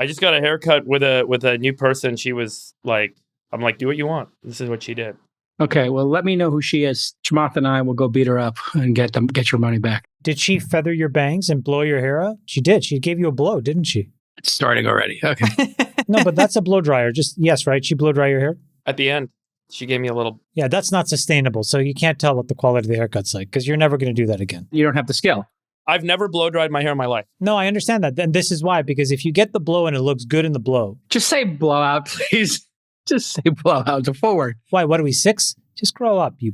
I just got a haircut with a new person. She was like, I'm like, do what you want. This is what she did. Okay, well, let me know who she is. Chamath and I will go beat her up and get your money back. Did she feather your bangs and blow your hair out? She did. She gave you a blow, didn't she? It's starting already. Okay. No, but that's a blow dryer. Just, yes, right? She blow dry your hair? At the end, she gave me a little... Yeah, that's not sustainable. So you can't tell what the quality of the haircut's like because you're never going to do that again. You don't have the skill. I've never blow dried my hair in my life. No, I understand that. And this is why, because if you get the blow and it looks good in the blow. Just say blowout, please. Just say blowout. It's a forward. Why? What are we, 6? Just grow up, you.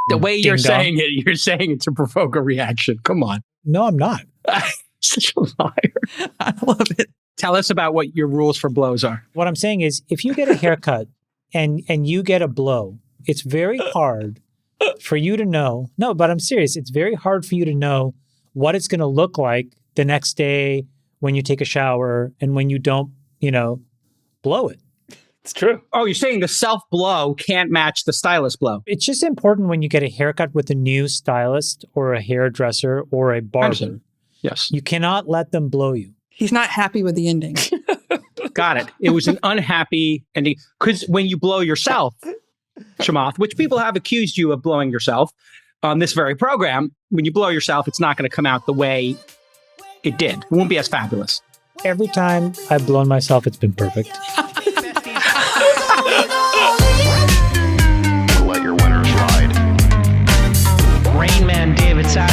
The way you're saying it to provoke a reaction. Come on. No, I'm not. Such a liar. I love it. Tell us about what your rules for blows are. What I'm saying is, if you get a haircut and you get a blow, it's very hard for you to know. No, but I'm serious. It's very hard for you to know what it's going to look like the next day when you take a shower and when you don't, blow it. It's true. Oh, you're saying the self-blow can't match the stylist blow. It's just important when you get a haircut with a new stylist or a hairdresser or a barber. Yes. You cannot let them blow you. He's not happy with the ending. Got it. It was an unhappy ending. Because when you blow yourself, Chamath, which people have accused you of blowing yourself on this very program, when you blow yourself, it's not going to come out the way it did. It won't be as fabulous. Every time I've blown myself, it's been perfect. Let your winners ride. Rain Man David Sack.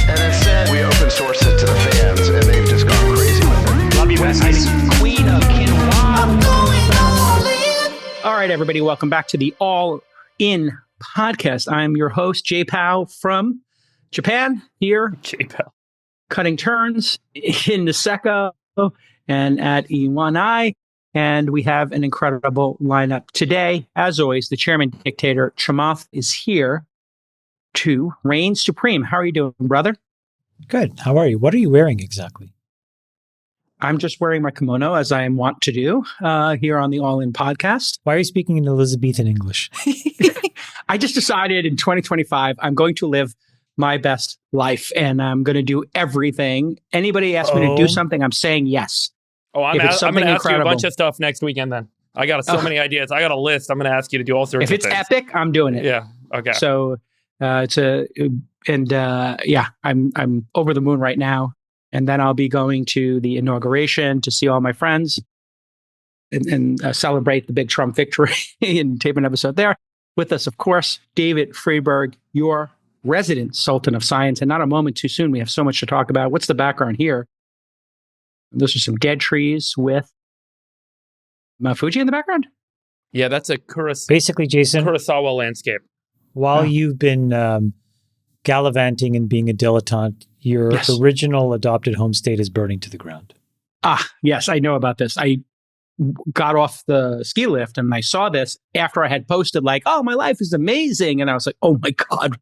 And instead, we open source it to the fans, and they've just gone crazy with it. Love you, Besties. Queen of Quinoa. All right, everybody, welcome back to the All In podcast. I'm your host, Jay Powell from Japan, here. Jay Powell. Cutting turns in Niseko and at Iwanai. And we have an incredible lineup today. As always, the chairman dictator, Chamath, is here to reign supreme. How are you doing, brother? Good. How are you? What are you wearing exactly? I'm just wearing my kimono, as I am wont to do here on the All In podcast. Why are you speaking in Elizabethan English? I just decided in 2025, I'm going to live my best life, and I'm going to do everything. Anybody asks me to do something, I'm saying yes. Oh, I'm going to ask you a bunch of stuff next weekend then. I got so many ideas. I got a list. I'm going to ask you to do all sorts of things. If it's epic, I'm doing it. Yeah. Okay. So I'm over the moon right now. And then I'll be going to the inauguration to see all my friends and celebrate the big Trump victory and tape an episode there. With us, of course, David Friedberg, your resident Sultan of Science. And not a moment too soon. We have so much to talk about. What's the background here? Those are some dead trees with Mount Fuji in the background? Yeah, that's a Basically, Jason, Kurosawa landscape. While you've been gallivanting and being a dilettante, your original adopted home state is burning to the ground. Ah, yes, I know about this. I got off the ski lift and I saw this after I had posted like, oh, my life is amazing. And I was like, oh my God,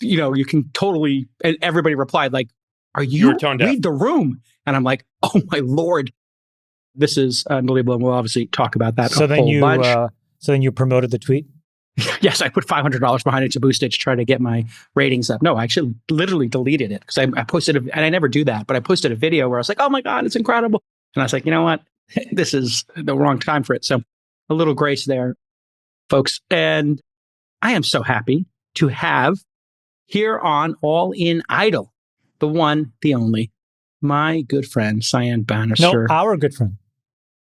you can totally, and everybody replied like, are you read the room? And I'm like, oh my Lord, this is unbelievable. And we'll obviously talk about that. So then you promoted the tweet? Yes, I put $500 behind it to boost it to try to get my ratings up. No, I actually literally deleted it because I posted, and I never do that, but I posted a video where I was like, oh my God, it's incredible. And I was like, you know what? This is the wrong time for it. So a little grace there, folks. And I am so happy to have here on All In Idol, the one, the only, my good friend, Cyan Banister. No, our good friend.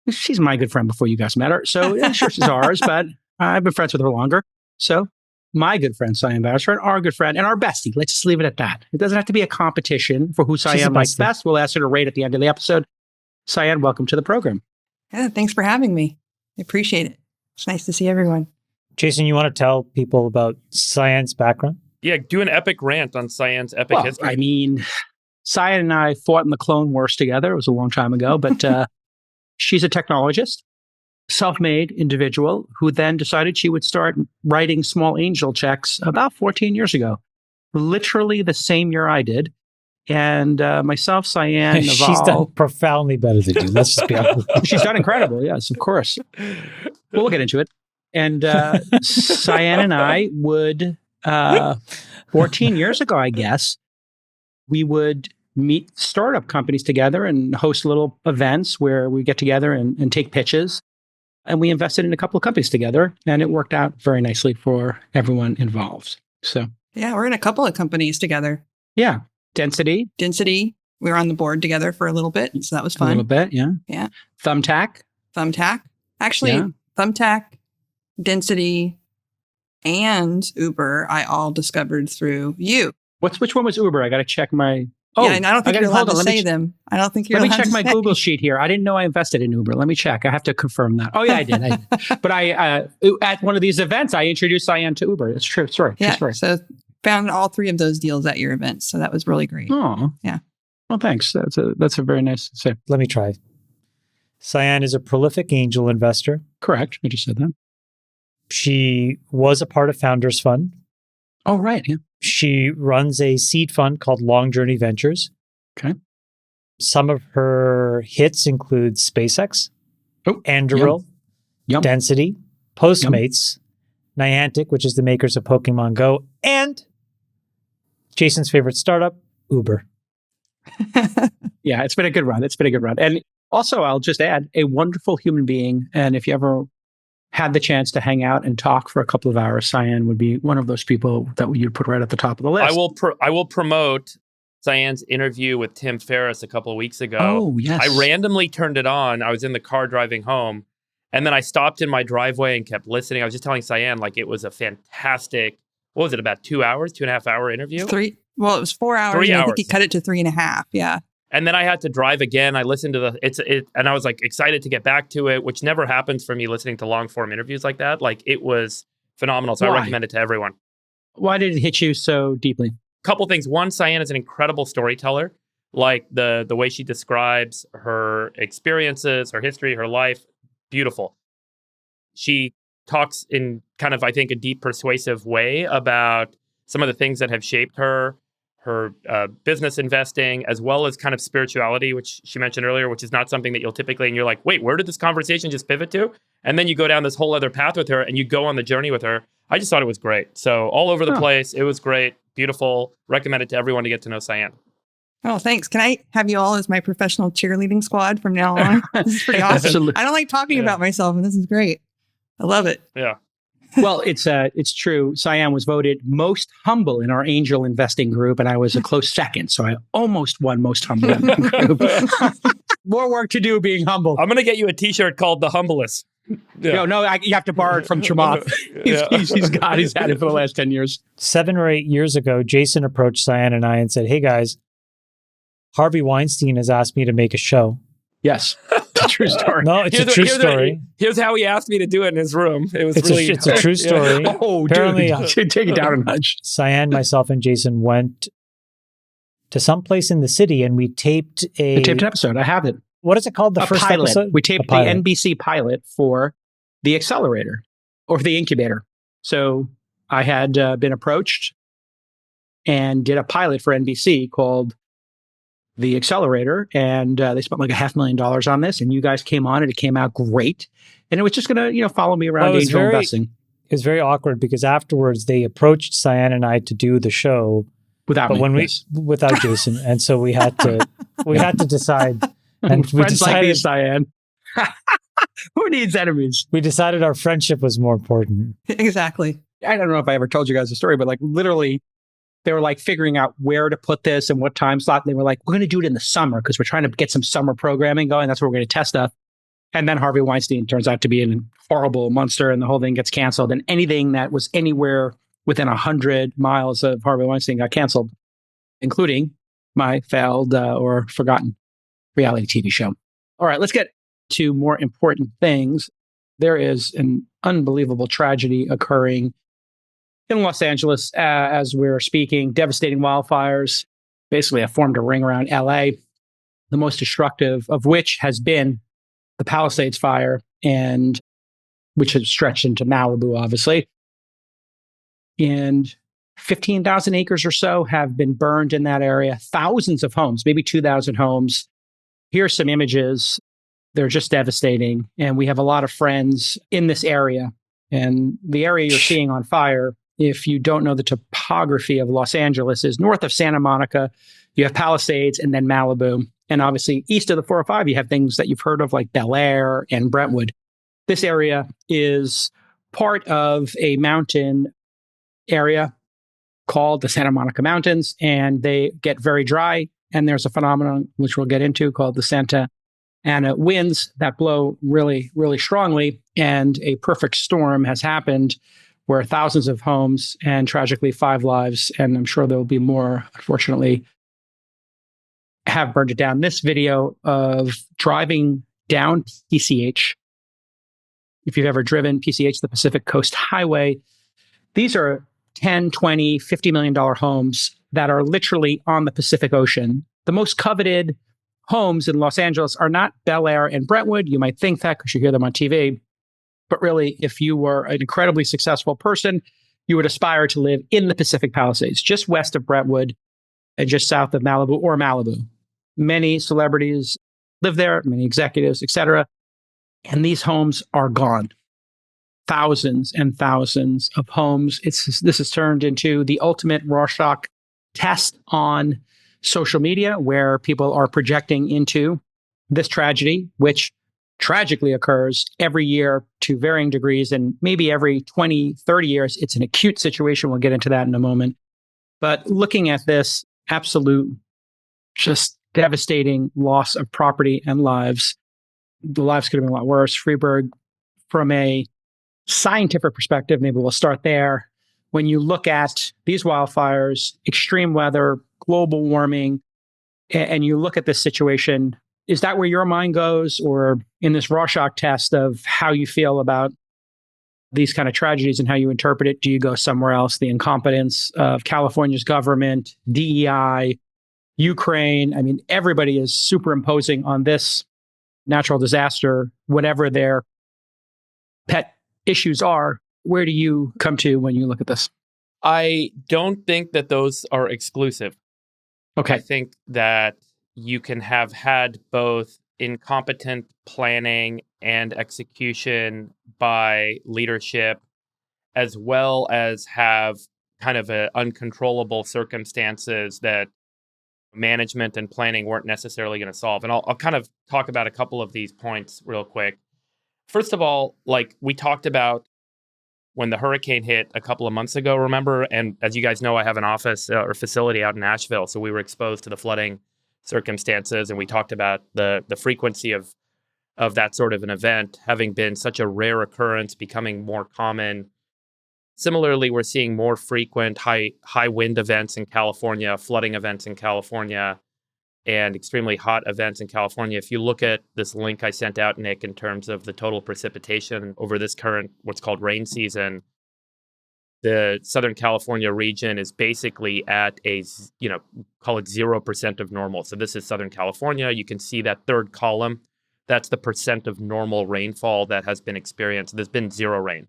She's my good friend before you guys met her. So yeah, sure, she's ours, but I've been friends with her longer. So my good friend, Cyan Banister, and our good friend, and our bestie. Let's just leave it at that. It doesn't have to be a competition for who Cyan likes best. We'll ask her to rate at the end of the episode. Cyan, welcome to the program. Yeah, thanks for having me. I appreciate it. It's nice to see everyone. Jason, you want to tell people about Cyan's background? Yeah, do an epic rant on Cyan's epic history. I mean, Cyan and I fought in the Clone Wars together. It was a long time ago, but she's a technologist, self-made individual who then decided she would start writing small angel checks about 14 years ago, literally the same year I did. And myself, Cyan, she's done profoundly better than you. Let's just be honest. She's done incredible. Yes, of course. We'll get into it. And Cyan and I would, 14 years ago, I guess, we would meet startup companies together and host little events where we get together and take pitches. And we invested in a couple of companies together, and it worked out very nicely for everyone involved. So, Yeah, we're in a couple of companies together. yeah, Density, Density, we were on the board together for a little bit, so that was a fun. little bit, yeah. Yeah. Thumbtack, Thumbtack. Actually, Yeah. Thumbtack, Density, and Uber, I all discovered through you. which one was Uber? I got to check my. Oh, Yeah, and I don't think you're allowed to say Let them. I don't think you're me allowed check to my say. Google sheet here. I didn't know I invested in Uber. Let me check. I have to confirm that. Oh yeah, I did. But I at one of these events, I introduced Cyan to Uber. It's true. Sorry. Yeah, Sorry. so found all three of those deals at your event. So that was really great. Oh, Yeah. Well, thanks. That's a very nice say. Let me try. Cyan is a prolific angel investor. Correct. I just said that. She was a part of Founders Fund. Oh, right. Yeah. She runs a seed fund called Long Journey Ventures. Okay. Some of her hits include SpaceX, Oh, Anduril, Yum. Density, Postmates, Niantic, which is the makers of Pokemon Go, and Jason's favorite startup, Uber. Yeah, it's been a good run. And also, I'll just add a wonderful human being. And if you ever had the chance to hang out and talk for a couple of hours, Cyan would be one of those people that you'd put right at the top of the list. I will promote Cyan's interview with Tim Ferriss a couple of weeks ago. Oh, yes. I randomly turned it on. I was in the car driving home, and then I stopped in my driveway and kept listening. I was just telling Cyan, like, it was a fantastic, what was it, about 2 hours, 2.5 hour interview? Well, it was 4 hours. 3 and I hours. think he cut it to 3.5. Yeah. And then I had to drive again. I listened to and I was like excited to get back to it, which never happens for me listening to long form interviews like that. Like, it was phenomenal. So Why? I recommend it to everyone. Why did it hit you so deeply? Couple things. One, Cyan is an incredible storyteller. Like the way she describes her experiences, her history, her life, beautiful. She talks in kind of, I think, a deep, persuasive way about some of the things that have shaped her business investing, as well as kind of spirituality, which she mentioned earlier, which is not something that you'll typically, and you're like, wait, where did this conversation just pivot to? And then you go down this whole other path with her and you go on the journey with her. I just thought it was great. So all over the place. It was great. Beautiful. Recommend it to everyone to get to know Cyan. Oh, thanks. Can I have you all as my professional cheerleading squad from now on? This is pretty awesome. Absolutely. I don't like talking about myself, and this is great. I love it. Yeah. Well, it's true. Cyan was voted most humble in our angel investing group, and I was a close second. So I almost won most humble in the group. More work to do being humble. I'm going to get you a t-shirt called The Humblest. Yeah. No, you have to borrow it from Chamath. He's had it for the last 10 years. 7 or 8 years ago, Jason approached Cyan and I and said, "Hey guys, Harvey Weinstein has asked me to make a show." Yes, it's a true story. No, it's a true story. Here's how he asked me to do it in his room. It was It's really... it's a true story. Oh, Apparently, dude, take it down a notch. Cyan, myself, and Jason went to some place in the city and we taped I taped an episode. I have it. What is it called? The A first pilot. episode? We taped A pilot. the NBC pilot for the accelerator or the incubator. So I had been approached and did a pilot for NBC called The Accelerator. And they spent like $500,000 on this. And you guys came on and it came out great. And it was just going to, follow me around angel investing. It was very awkward because afterwards they approached Cyan and I to do the show Without without Jason. And so we had to decide. And we Friends like decided, these, Cyan. Who needs enemies? we decided our friendship was more important. Exactly. I don't know if I ever told you guys the story, but like literally they were like figuring out where to put this and what time slot. And they were like, we're going to do it in the summer because we're trying to get some summer programming going. That's where we're going to test stuff. And then Harvey Weinstein turns out to be a horrible monster and the whole thing gets canceled. And anything that was anywhere within 100 miles of Harvey Weinstein got canceled, including my failed or forgotten reality TV show. All right, let's get to more important things. There is an unbelievable tragedy occurring in Los Angeles as we're speaking. Devastating wildfires basically have formed a ring around LA, the most destructive of which has been the Palisades fire, and which has stretched into Malibu, obviously. And 15,000 acres or so have been burned in that area. Thousands of homes, maybe 2,000 homes. Here's some images. They're just devastating. And we have a lot of friends in this area. And the area you're seeing on fire, if you don't know the topography of Los Angeles, is north of Santa Monica. You have Palisades and then Malibu. And obviously, east of the 405, you have things that you've heard of like Bel Air and Brentwood. This area is part of a mountain area called the Santa Monica Mountains, and they get very dry. And there's a phenomenon which we'll get into called the Santa Ana winds that blow really, really strongly. And a perfect storm has happened where thousands of homes and tragically 5 lives, and I'm sure there will be more, unfortunately, have burned it down. This video of driving down PCH, if you've ever driven PCH, the Pacific Coast Highway, these are 10, 20, $50 million homes that are literally on the Pacific Ocean. The most coveted homes in Los Angeles are not Bel Air and Brentwood. You might think that because you hear them on TV. But really, if you were an incredibly successful person, you would aspire to live in the Pacific Palisades, just west of Brentwood and just south of Malibu or Malibu. Many celebrities live there, many executives, etc. And these homes are gone. Thousands and thousands of homes. This has turned into the ultimate Rorschach test on social media, where people are projecting into this tragedy, which tragically occurs every year to varying degrees, and maybe every 20, 30 years. It's an acute situation. We'll get into that in a moment. But looking at this absolute, just devastating loss of property and lives, the lives could have been a lot worse. Freeberg, from a scientific perspective, maybe we'll start there. When you look at these wildfires, extreme weather, global warming, and you look at this situation, is that where your mind goes, or in this Rorschach test of how you feel about these kind of tragedies and how you interpret it, do you go somewhere else? The incompetence of California's government, DEI, Ukraine. I mean, everybody is superimposing on this natural disaster, whatever their pet issues are. Where do you come to when you look at this? I don't think that those are exclusive. Okay. I think that you can have had both incompetent planning and execution by leadership, as well as have kind of uncontrollable circumstances that management and planning weren't necessarily going to solve. And I'll kind of talk about a couple of these points real quick. First of all, like we talked about when the hurricane hit a couple of months ago, remember? And as you guys know, I have an office or facility out in Nashville. So we were exposed to the flooding circumstances. And we talked about the frequency of that sort of an event having been such a rare occurrence, becoming more common. Similarly, we're seeing more frequent high wind events in California, flooding events in California, and extremely hot events in California. If you look at this link I sent out, Nick, in terms of the total precipitation over this current, what's called rain season, the Southern California region is basically at a, call it 0% of normal. So this is Southern California. You can see that third column. That's the percent of normal rainfall that has been experienced. There's been zero rain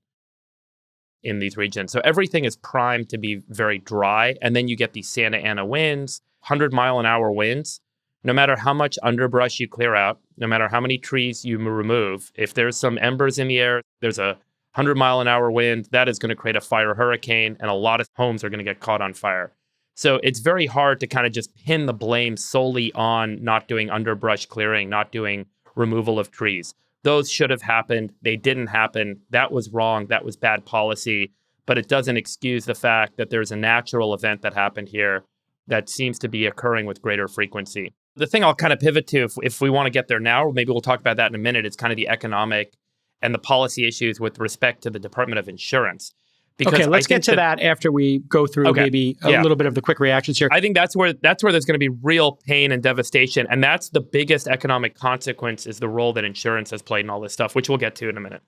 in these regions. So everything is primed to be very dry. And then you get these Santa Ana winds, 100-mile-an-hour winds. No matter how much underbrush you clear out, no matter how many trees you remove, if there's some embers in the air, there's a 100-mile-an-hour wind, that is going to create a fire hurricane, and a lot of homes are going to get caught on fire. So it's very hard to kind of just pin the blame solely on not doing underbrush clearing, not doing removal of trees. Those should have happened. They didn't happen. That was wrong. That was bad policy. But it doesn't excuse the fact that there's a natural event that happened here that seems to be occurring with greater frequency. The thing I'll kind of pivot to, if we want to get there now, maybe we'll talk about that in a minute, is kind of the economic and the policy issues with respect to the Department of Insurance. Because okay, let's get to that after we go through maybe a little bit of the quick reactions here. I think that's where there's going to be real pain and devastation. And that's the biggest economic consequence, is the role that insurance has played in all this stuff, which we'll get to in a minute.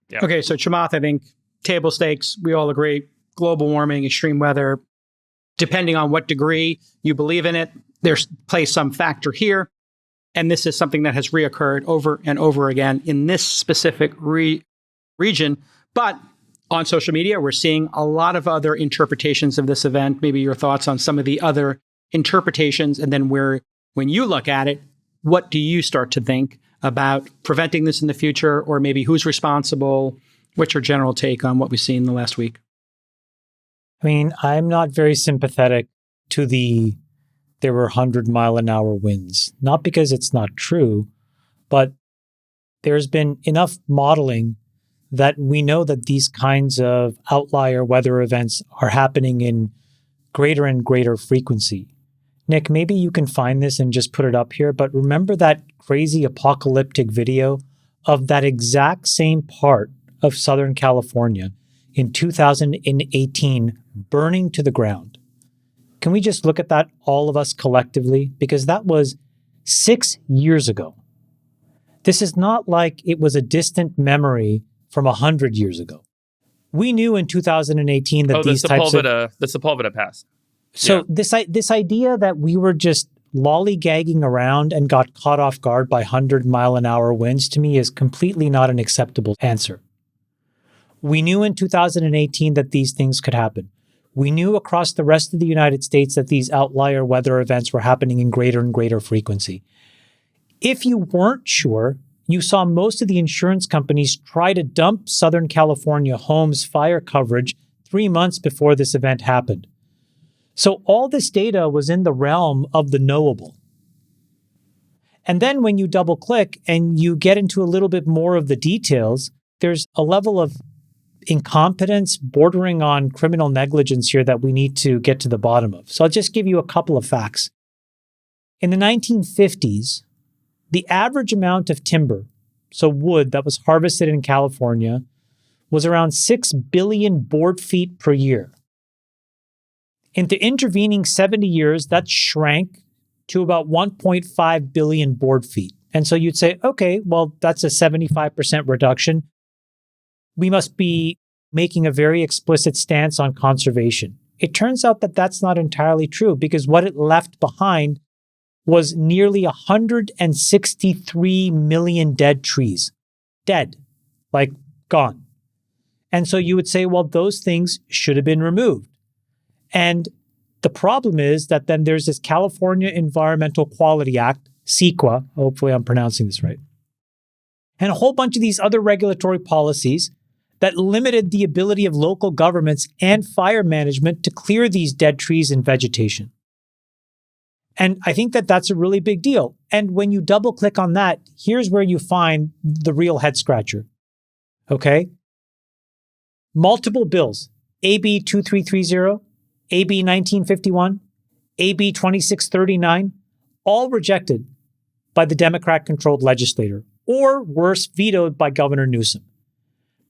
Yeah. Okay, so Chamath, I think table stakes, we all agree, global warming, extreme weather, depending on what degree you believe in it, there's plays some factor here. And this is something that has reoccurred over and over again in this specific region. But on social media, we're seeing a lot of other interpretations of this event. Maybe your thoughts on some of the other interpretations, and then when you look at it, what do you start to think about preventing this in the future, or maybe who's responsible? What's your general take on what we've seen in the last week? I mean, I'm not very sympathetic to the there were 100-mile-an-hour winds. Not because it's not true, but there's been enough modeling that we know that these kinds of outlier weather events are happening in greater and greater frequency. Nick, maybe you can find this and just put it up here, but remember that crazy apocalyptic video of that exact same part of Southern California in 2018 burning to the ground? Can we just look at that, all of us collectively? Because that was 6 years ago. This is not like it was a distant memory from 100 years ago. We knew in 2018 that these types of... the Sepulveda Pass. So Yeah. this idea that we were just lollygagging around and got caught off guard by 100-mile-an-hour winds, to me, is completely not an acceptable answer. We knew in 2018 that these things could happen. We knew across the rest of the United States that these outlier weather events were happening in greater and greater frequency. If you weren't sure, you saw most of the insurance companies try to dump Southern California homes' fire coverage 3 months before this event happened. So all this data was in the realm of the knowable. And then when you double click and you get into a little bit more of the details, there's a level of incompetence bordering on criminal negligence here that we need to get to the bottom of. So I'll just give you a couple of facts. In the 1950s, the average amount of timber, so wood that was harvested in California, was around 6 billion board feet per year. In the intervening 70 years, that shrank to about 1.5 billion board feet. And so you'd say, okay, well, that's a 75% reduction. We must be making a very explicit stance on conservation. It turns out that that's not entirely true, because what it left behind was nearly 163 million dead trees. Dead, like gone. And so you would say, well, those things should have been removed. And the problem is that then there's this California Environmental Quality Act, CEQA, hopefully I'm pronouncing this right, and a whole bunch of these other regulatory policies that limited the ability of local governments and fire management to clear these dead trees and vegetation. And I think that that's a really big deal. And when you double click on that, here's where you find the real head scratcher. Okay? Multiple bills, AB 2330, AB 1951, AB 2639, all rejected by the Democrat-controlled legislature, or worse, vetoed by Governor Newsom,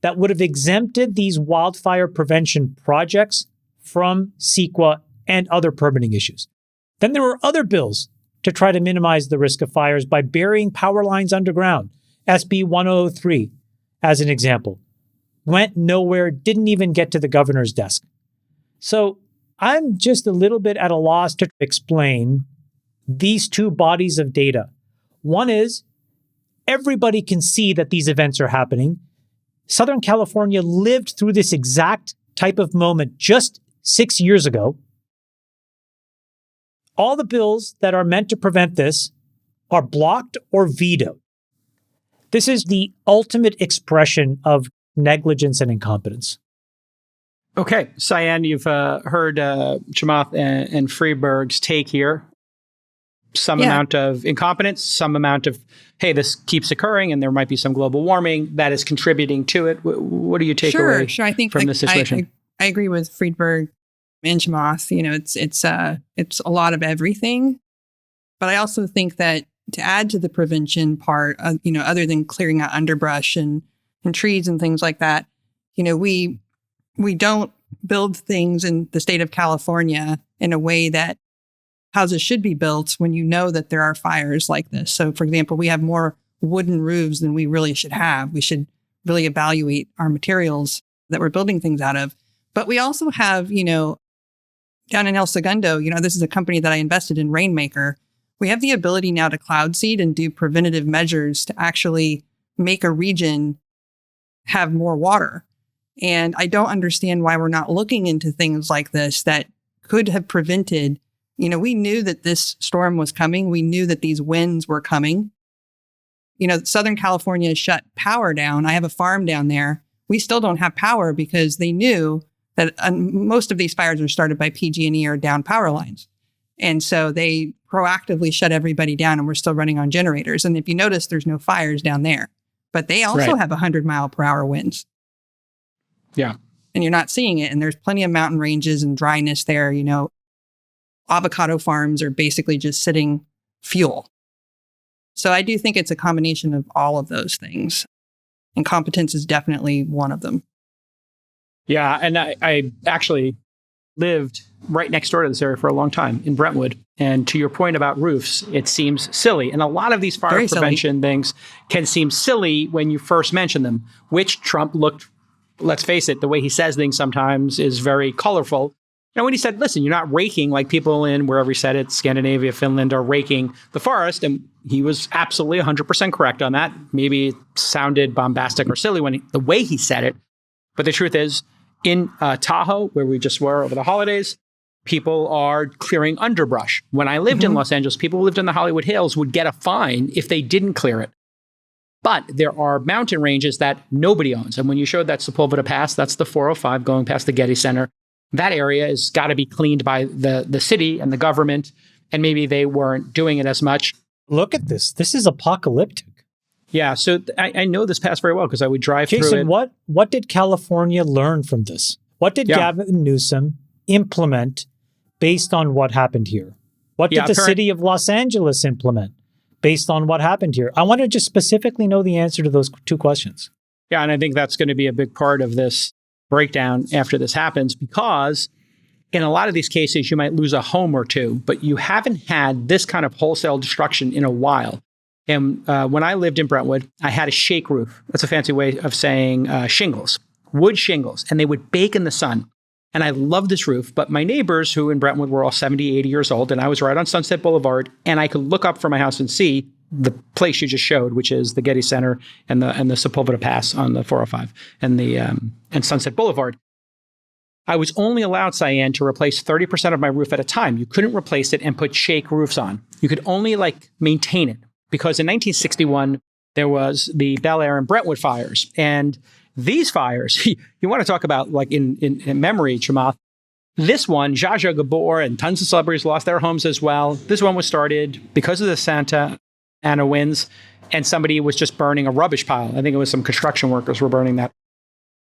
that would have exempted these wildfire prevention projects from CEQA and other permitting issues. Then there were other bills to try to minimize the risk of fires by burying power lines underground. SB 1003, as an example, went nowhere, didn't even get to the governor's desk. So I'm just a little bit at a loss to explain these two bodies of data. One is everybody can see that these events are happening. Southern California lived through this exact type of moment just 6 years ago. All the bills that are meant to prevent this are blocked or vetoed. This is the ultimate expression of negligence and incompetence. Okay, Cyan, you've heard Chamath and Freeberg's take here. Some amount of incompetence, some amount of, hey, this keeps occurring and there might be some global warming that is contributing to it. What do you take away I think from this situation? I agree with Friedberg and Chamath. You know, it's a lot of everything. But I also think that to add to the prevention part, other than clearing out underbrush and trees and things like that, we don't build things in the state of California in a way that houses should be built when you know that there are fires like this. So, for example, we have more wooden roofs than we really should have. We should really evaluate our materials that we're building things out of. But we also have, down in El Segundo, this is a company that I invested in, Rainmaker. We have the ability now to cloud seed and do preventative measures to actually make a region have more water. And I don't understand why we're not looking into things like this that could have prevented. We knew that this storm was coming. We knew that these winds were coming. Southern California shut power down. I have a farm down there. We still don't have power because they knew that most of these fires are started by PG&E or down power lines. And so they proactively shut everybody down, and we're still running on generators. And if you notice, there's no fires down there, but they also Right. have 100-mile-per-hour winds. Yeah. And you're not seeing it. And there's plenty of mountain ranges and dryness there. Avocado farms are basically just sitting fuel. So I do think it's a combination of all of those things. And competence is definitely one of them. Yeah. And I actually lived right next door to this area for a long time in Brentwood. And to your point about roofs, it seems silly. And a lot of these fire Very silly. prevention things can seem silly when you first mention them, which Trump looked, let's face it, the way he says things sometimes is very colorful. When he said, listen, you're not raking like people in wherever he said it, Scandinavia, Finland, are raking the forest. And he was absolutely 100% correct on that. Maybe it sounded bombastic or silly the way he said it. But the truth is, in Tahoe, where we just were over the holidays, people are clearing underbrush. When I lived in Los Angeles, people who lived in the Hollywood Hills would get a fine if they didn't clear it. But there are mountain ranges that nobody owns. And when you showed that Sepulveda Pass, that's the 405 going past the Getty Center. That area has got to be cleaned by the city and the government. And maybe they weren't doing it as much. Look at this. This is apocalyptic. Yeah, so I know this pass very well because I would drive through Jason, it. what did California learn from this? What did Gavin Newsom implement based on what happened here? What did the city of Los Angeles implement based on what happened here? I want to just specifically know the answer to those two questions. Yeah, and I think that's going to be a big part of this breakdown after this happens, because in a lot of these cases, you might lose a home or two, but you haven't had this kind of wholesale destruction in a while. And when I lived in Brentwood, I had a shake roof. That's a fancy way of saying shingles, wood shingles, and they would bake in the sun. And I loved this roof, but my neighbors who in Brentwood were all 70, 80 years old, and I was right on Sunset Boulevard, and I could look up from my house and see the place you just showed, which is the Getty Center and the Sepulveda Pass on the 405 and and Sunset Boulevard. I was only allowed, Cyan, to replace 30% of my roof at a time. You couldn't replace it and put shake roofs on. You could only maintain it, because in 1961 there was the Bel Air and Brentwood fires, and these fires, you want to talk about in memory, Chamath. This one, Zsa Zsa Gabor and tons of celebrities lost their homes as well. This one was started because of the Santa Ana winds, and somebody was just burning a rubbish pile. I think it was some construction workers were burning that.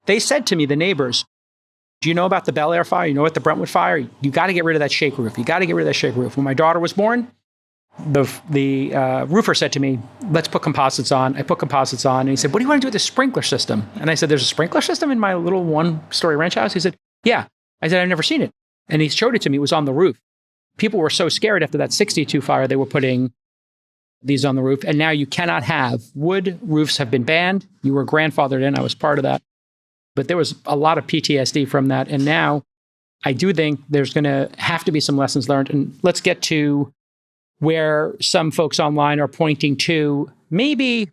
They said to me, the neighbors, do you know about the Bel Air fire? You know about the Brentwood fire? You got to get rid of that shake roof. You got to get rid of that shake roof. When my daughter was born, the roofer said to me, let's put composites on. I put composites on. And he said, what do you want to do with the sprinkler system? And I said, there's a sprinkler system in my little one-story ranch house? He said, yeah. I said, I've never seen it. And he showed it to me. It was on the roof. People were so scared after that 62 fire, they were putting these on the roof. And now you cannot have wood roofs have been banned. You were grandfathered in. I was part of that. But there was a lot of PTSD from that. And now I do think there's going to have to be some lessons learned. And let's get to where some folks online are pointing to maybe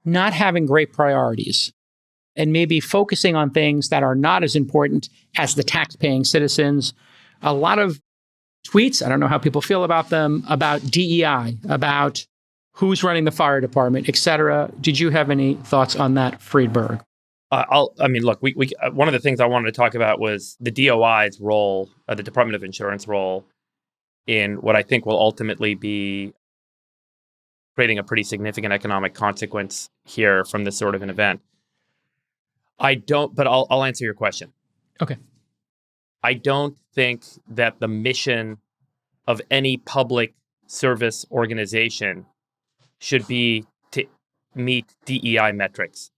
not having great priorities and maybe focusing on things that are not as important as the tax-paying citizens. A lot of tweets, I don't know how people feel about them, about DEI, about who's running the fire department, et cetera. Did you have any thoughts on that, Friedberg? Look, we one of the things I wanted to talk about was the DOI's role, the Department of Insurance role, in what I think will ultimately be creating a pretty significant economic consequence here from this sort of an event. But I'll answer your question. Okay. I don't think that the mission of any public service organization should be to meet DEI metrics.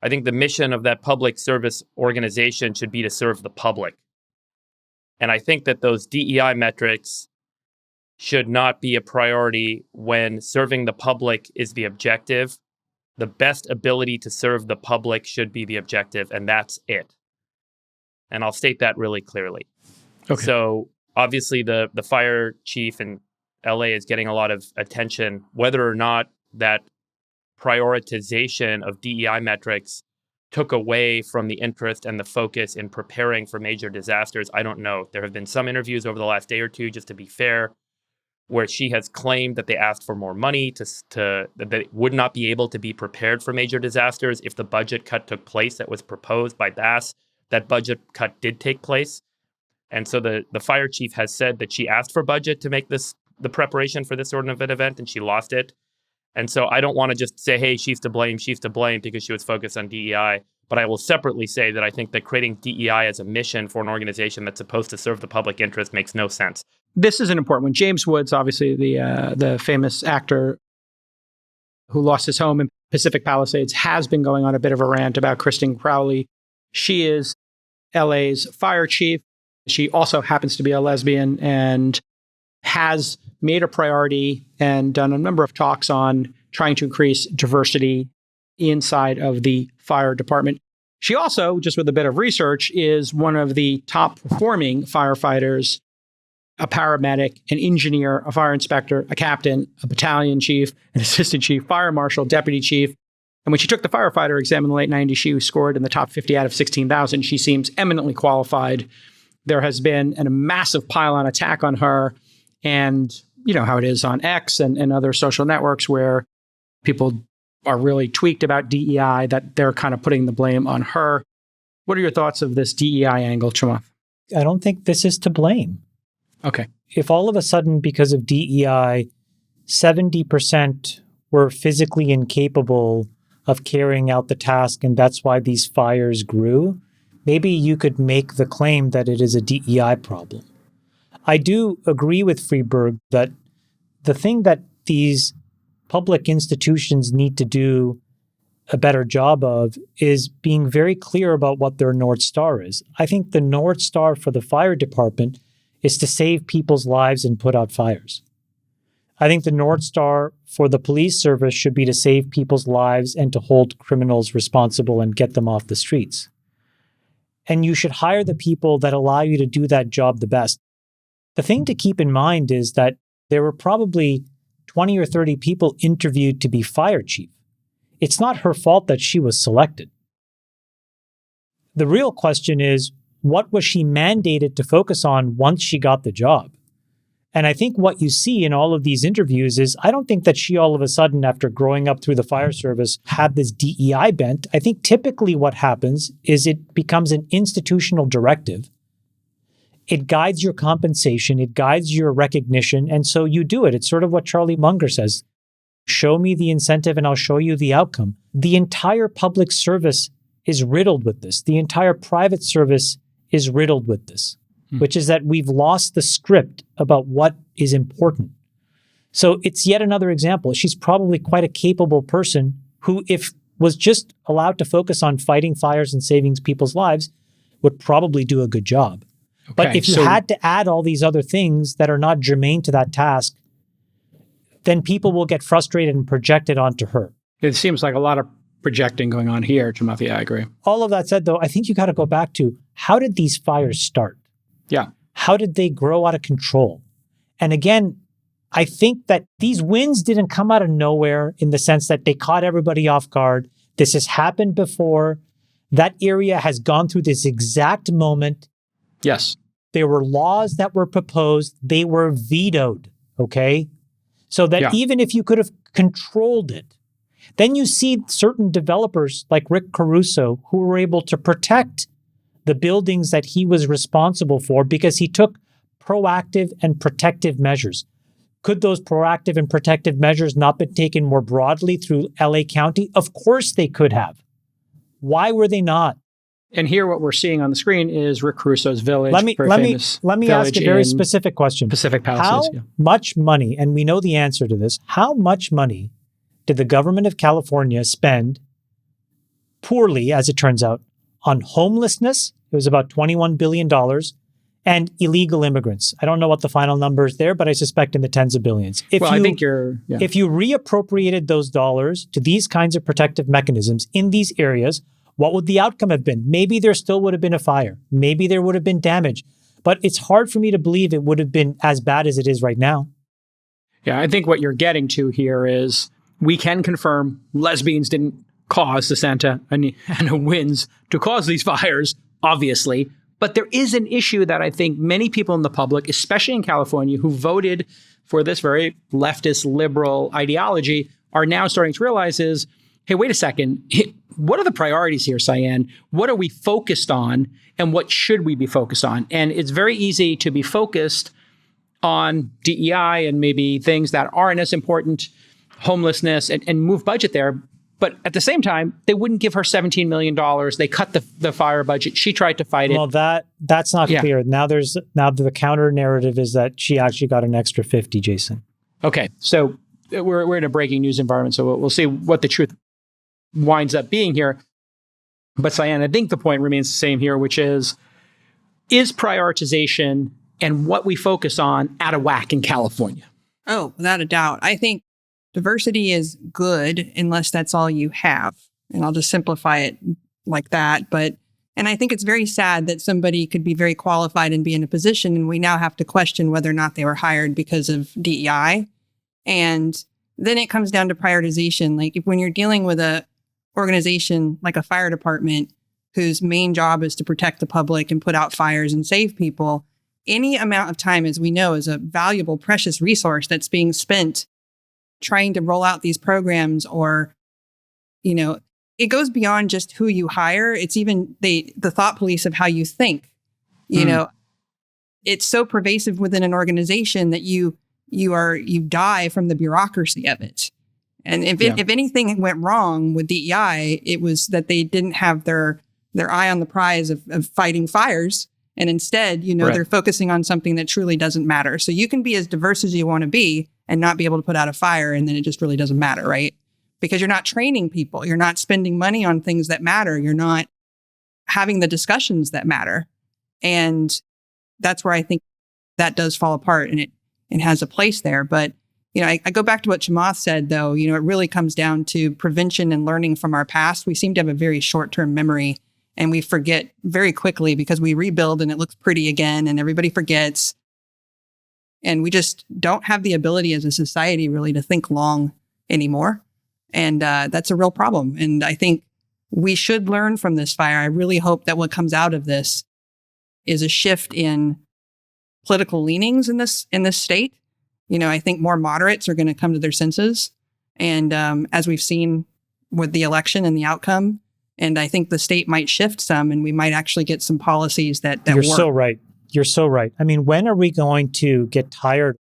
I think the mission of that public service organization should be to serve the public. And I think that those DEI metrics should not be a priority when serving the public is the objective. The best ability to serve the public should be the objective, and that's it. And I'll state that really clearly. Okay. So obviously the fire chief in LA is getting a lot of attention. Whether or not that prioritization of DEI metrics took away from the interest and the focus in preparing for major disasters, I don't know. There have been some interviews over the last day or two, just to be fair, where she has claimed that they asked for more money that they would not be able to be prepared for major disasters if the budget cut took place that was proposed by Bass. That budget cut did take place. And so the fire chief has said that she asked for budget to make the preparation for this sort of an event, and she lost it. And so I don't want to just say, hey, she's to blame because she was focused on DEI. But I will separately say that I think that creating DEI as a mission for an organization that's supposed to serve the public interest makes no sense. This is an important one. James Woods, obviously the famous actor who lost his home in Pacific Palisades, has been going on a bit of a rant about Kristen Crowley. She is LA's fire chief. She also happens to be a lesbian and has made a priority and done a number of talks on trying to increase diversity inside of the fire department. She also, just with a bit of research, is one of the top performing firefighters, a paramedic, an engineer, a fire inspector, a captain, a battalion chief, an assistant chief, fire marshal, deputy chief. And when she took the firefighter exam in the late 90s, she scored in the top 50 out of 16,000. She seems eminently qualified. There has been a massive pile-on attack on her. And you know how it is on X and other social networks where people are really tweaked about DEI, that they're kind of putting the blame on her. What are your thoughts of this DEI angle, Chamath? I don't think this is to blame. Okay. If all of a sudden, because of DEI, 70% were physically incapable of carrying out the task, and that's why these fires grew, maybe you could make the claim that it is a DEI problem. I do agree with Freeberg that the thing that these public institutions need to do a better job of is being very clear about what their North Star is. I think the North Star for the fire department is to save people's lives and put out fires. I think the North Star for the police service should be to save people's lives and to hold criminals responsible and get them off the streets. And you should hire the people that allow you to do that job the best. The thing to keep in mind is that there were probably 20 or 30 people interviewed to be fire chief. It's not her fault that she was selected. The real question is, what was she mandated to focus on once she got the job? And I think what you see in all of these interviews is, I don't think that she all of a sudden, after growing up through the fire service, had this DEI bent. I think typically what happens is it becomes an institutional directive. It guides your compensation, it guides your recognition, and so you do it. It's sort of what Charlie Munger says. Show me the incentive and I'll show you the outcome. The entire public service is riddled with this. The entire private service is riddled with this, which is that we've lost the script about what is important. So it's yet another example. She's probably quite a capable person who, if was just allowed to focus on fighting fires and saving people's lives, would probably do a good job. Okay, but if you had to add all these other things that are not germane to that task, then people will get frustrated and project it onto her. It seems like a lot of projecting going on here, Chamath. I agree. All of that said, though, I think you got to go back to, how did these fires start? Yeah. How did they grow out of control? And again, I think that these wins didn't come out of nowhere in the sense that they caught everybody off guard. This has happened before. That area has gone through this exact moment. Yes. There were laws that were proposed. They were vetoed, okay? So that even if you could have controlled it, then you see certain developers like Rick Caruso who were able to protect the buildings that he was responsible for because he took proactive and protective measures. Could those proactive and protective measures not been taken more broadly through LA County? Of course they could have. Why were they not? And here what we're seeing on the screen is Rick Caruso's village. Let me ask a very specific question. Pacific Palisades. How much money, and we know the answer to this, how much money did the government of California spend poorly, as it turns out, on homelessness? It was about $21 billion, and illegal immigrants. I don't know what the final number is there, but I suspect in the tens of billions. If you reappropriated those dollars to these kinds of protective mechanisms in these areas, what would the outcome have been? Maybe there still would have been a fire. Maybe there would have been damage. But it's hard for me to believe it would have been as bad as it is right now. Yeah, I think what you're getting to here is we can confirm lesbians didn't cause the Santa Ana winds to cause these fires, obviously. But there is an issue that I think many people in the public, especially in California, who voted for this very leftist liberal ideology, are now starting to realize is hey, wait a second. What are the priorities here, Cyan? What are we focused on and what should we be focused on? And it's very easy to be focused on DEI and maybe things that aren't as important, homelessness, and move budget there. But at the same time, they wouldn't give her $17 million. They cut the fire budget. She tried to fight it. Well, that's not clear. Now the counter narrative is that she actually got an extra 50, Jason. Okay, so we're in a breaking news environment, so we'll see what the truth winds up being here. But Cyan, I think the point remains the same here, which is prioritization and what we focus on out of whack in California? Oh, without a doubt. I think diversity is good unless that's all you have. And I'll just simplify it like that. And I think it's very sad that somebody could be very qualified and be in a position, and we now have to question whether or not they were hired because of DEI. And then it comes down to prioritization. Like when you're dealing with a organization like a fire department whose main job is to protect the public and put out fires and save people, any amount of time, as we know, is a valuable, precious resource that's being spent trying to roll out these programs, or, it goes beyond just who you hire. It's even the thought police of how you think. It's so pervasive within an organization that you die from the bureaucracy of it. And if anything went wrong with DEI, it was that they didn't have their eye on the prize of fighting fires. And instead, Right. they're focusing on something that truly doesn't matter. So you can be as diverse as you want to be and not be able to put out a fire. And then it just really doesn't matter, right? Because you're not training people. You're not spending money on things that matter. You're not having the discussions that matter. And that's where I think that does fall apart, and it has a place there. But, I go back to what Chamath said, though. It really comes down to prevention and learning from our past. We seem to have a very short-term memory, and we forget very quickly because we rebuild and it looks pretty again and everybody forgets. And we just don't have the ability as a society really to think long anymore. And that's a real problem. And I think we should learn from this fire. I really hope that what comes out of this is a shift in political leanings in this state. I think more moderates are going to come to their senses. And as we've seen with the election and the outcome, and I think the state might shift some, and we might actually get some policies that You're work. so right. You're so right. I mean, when are we going to get tired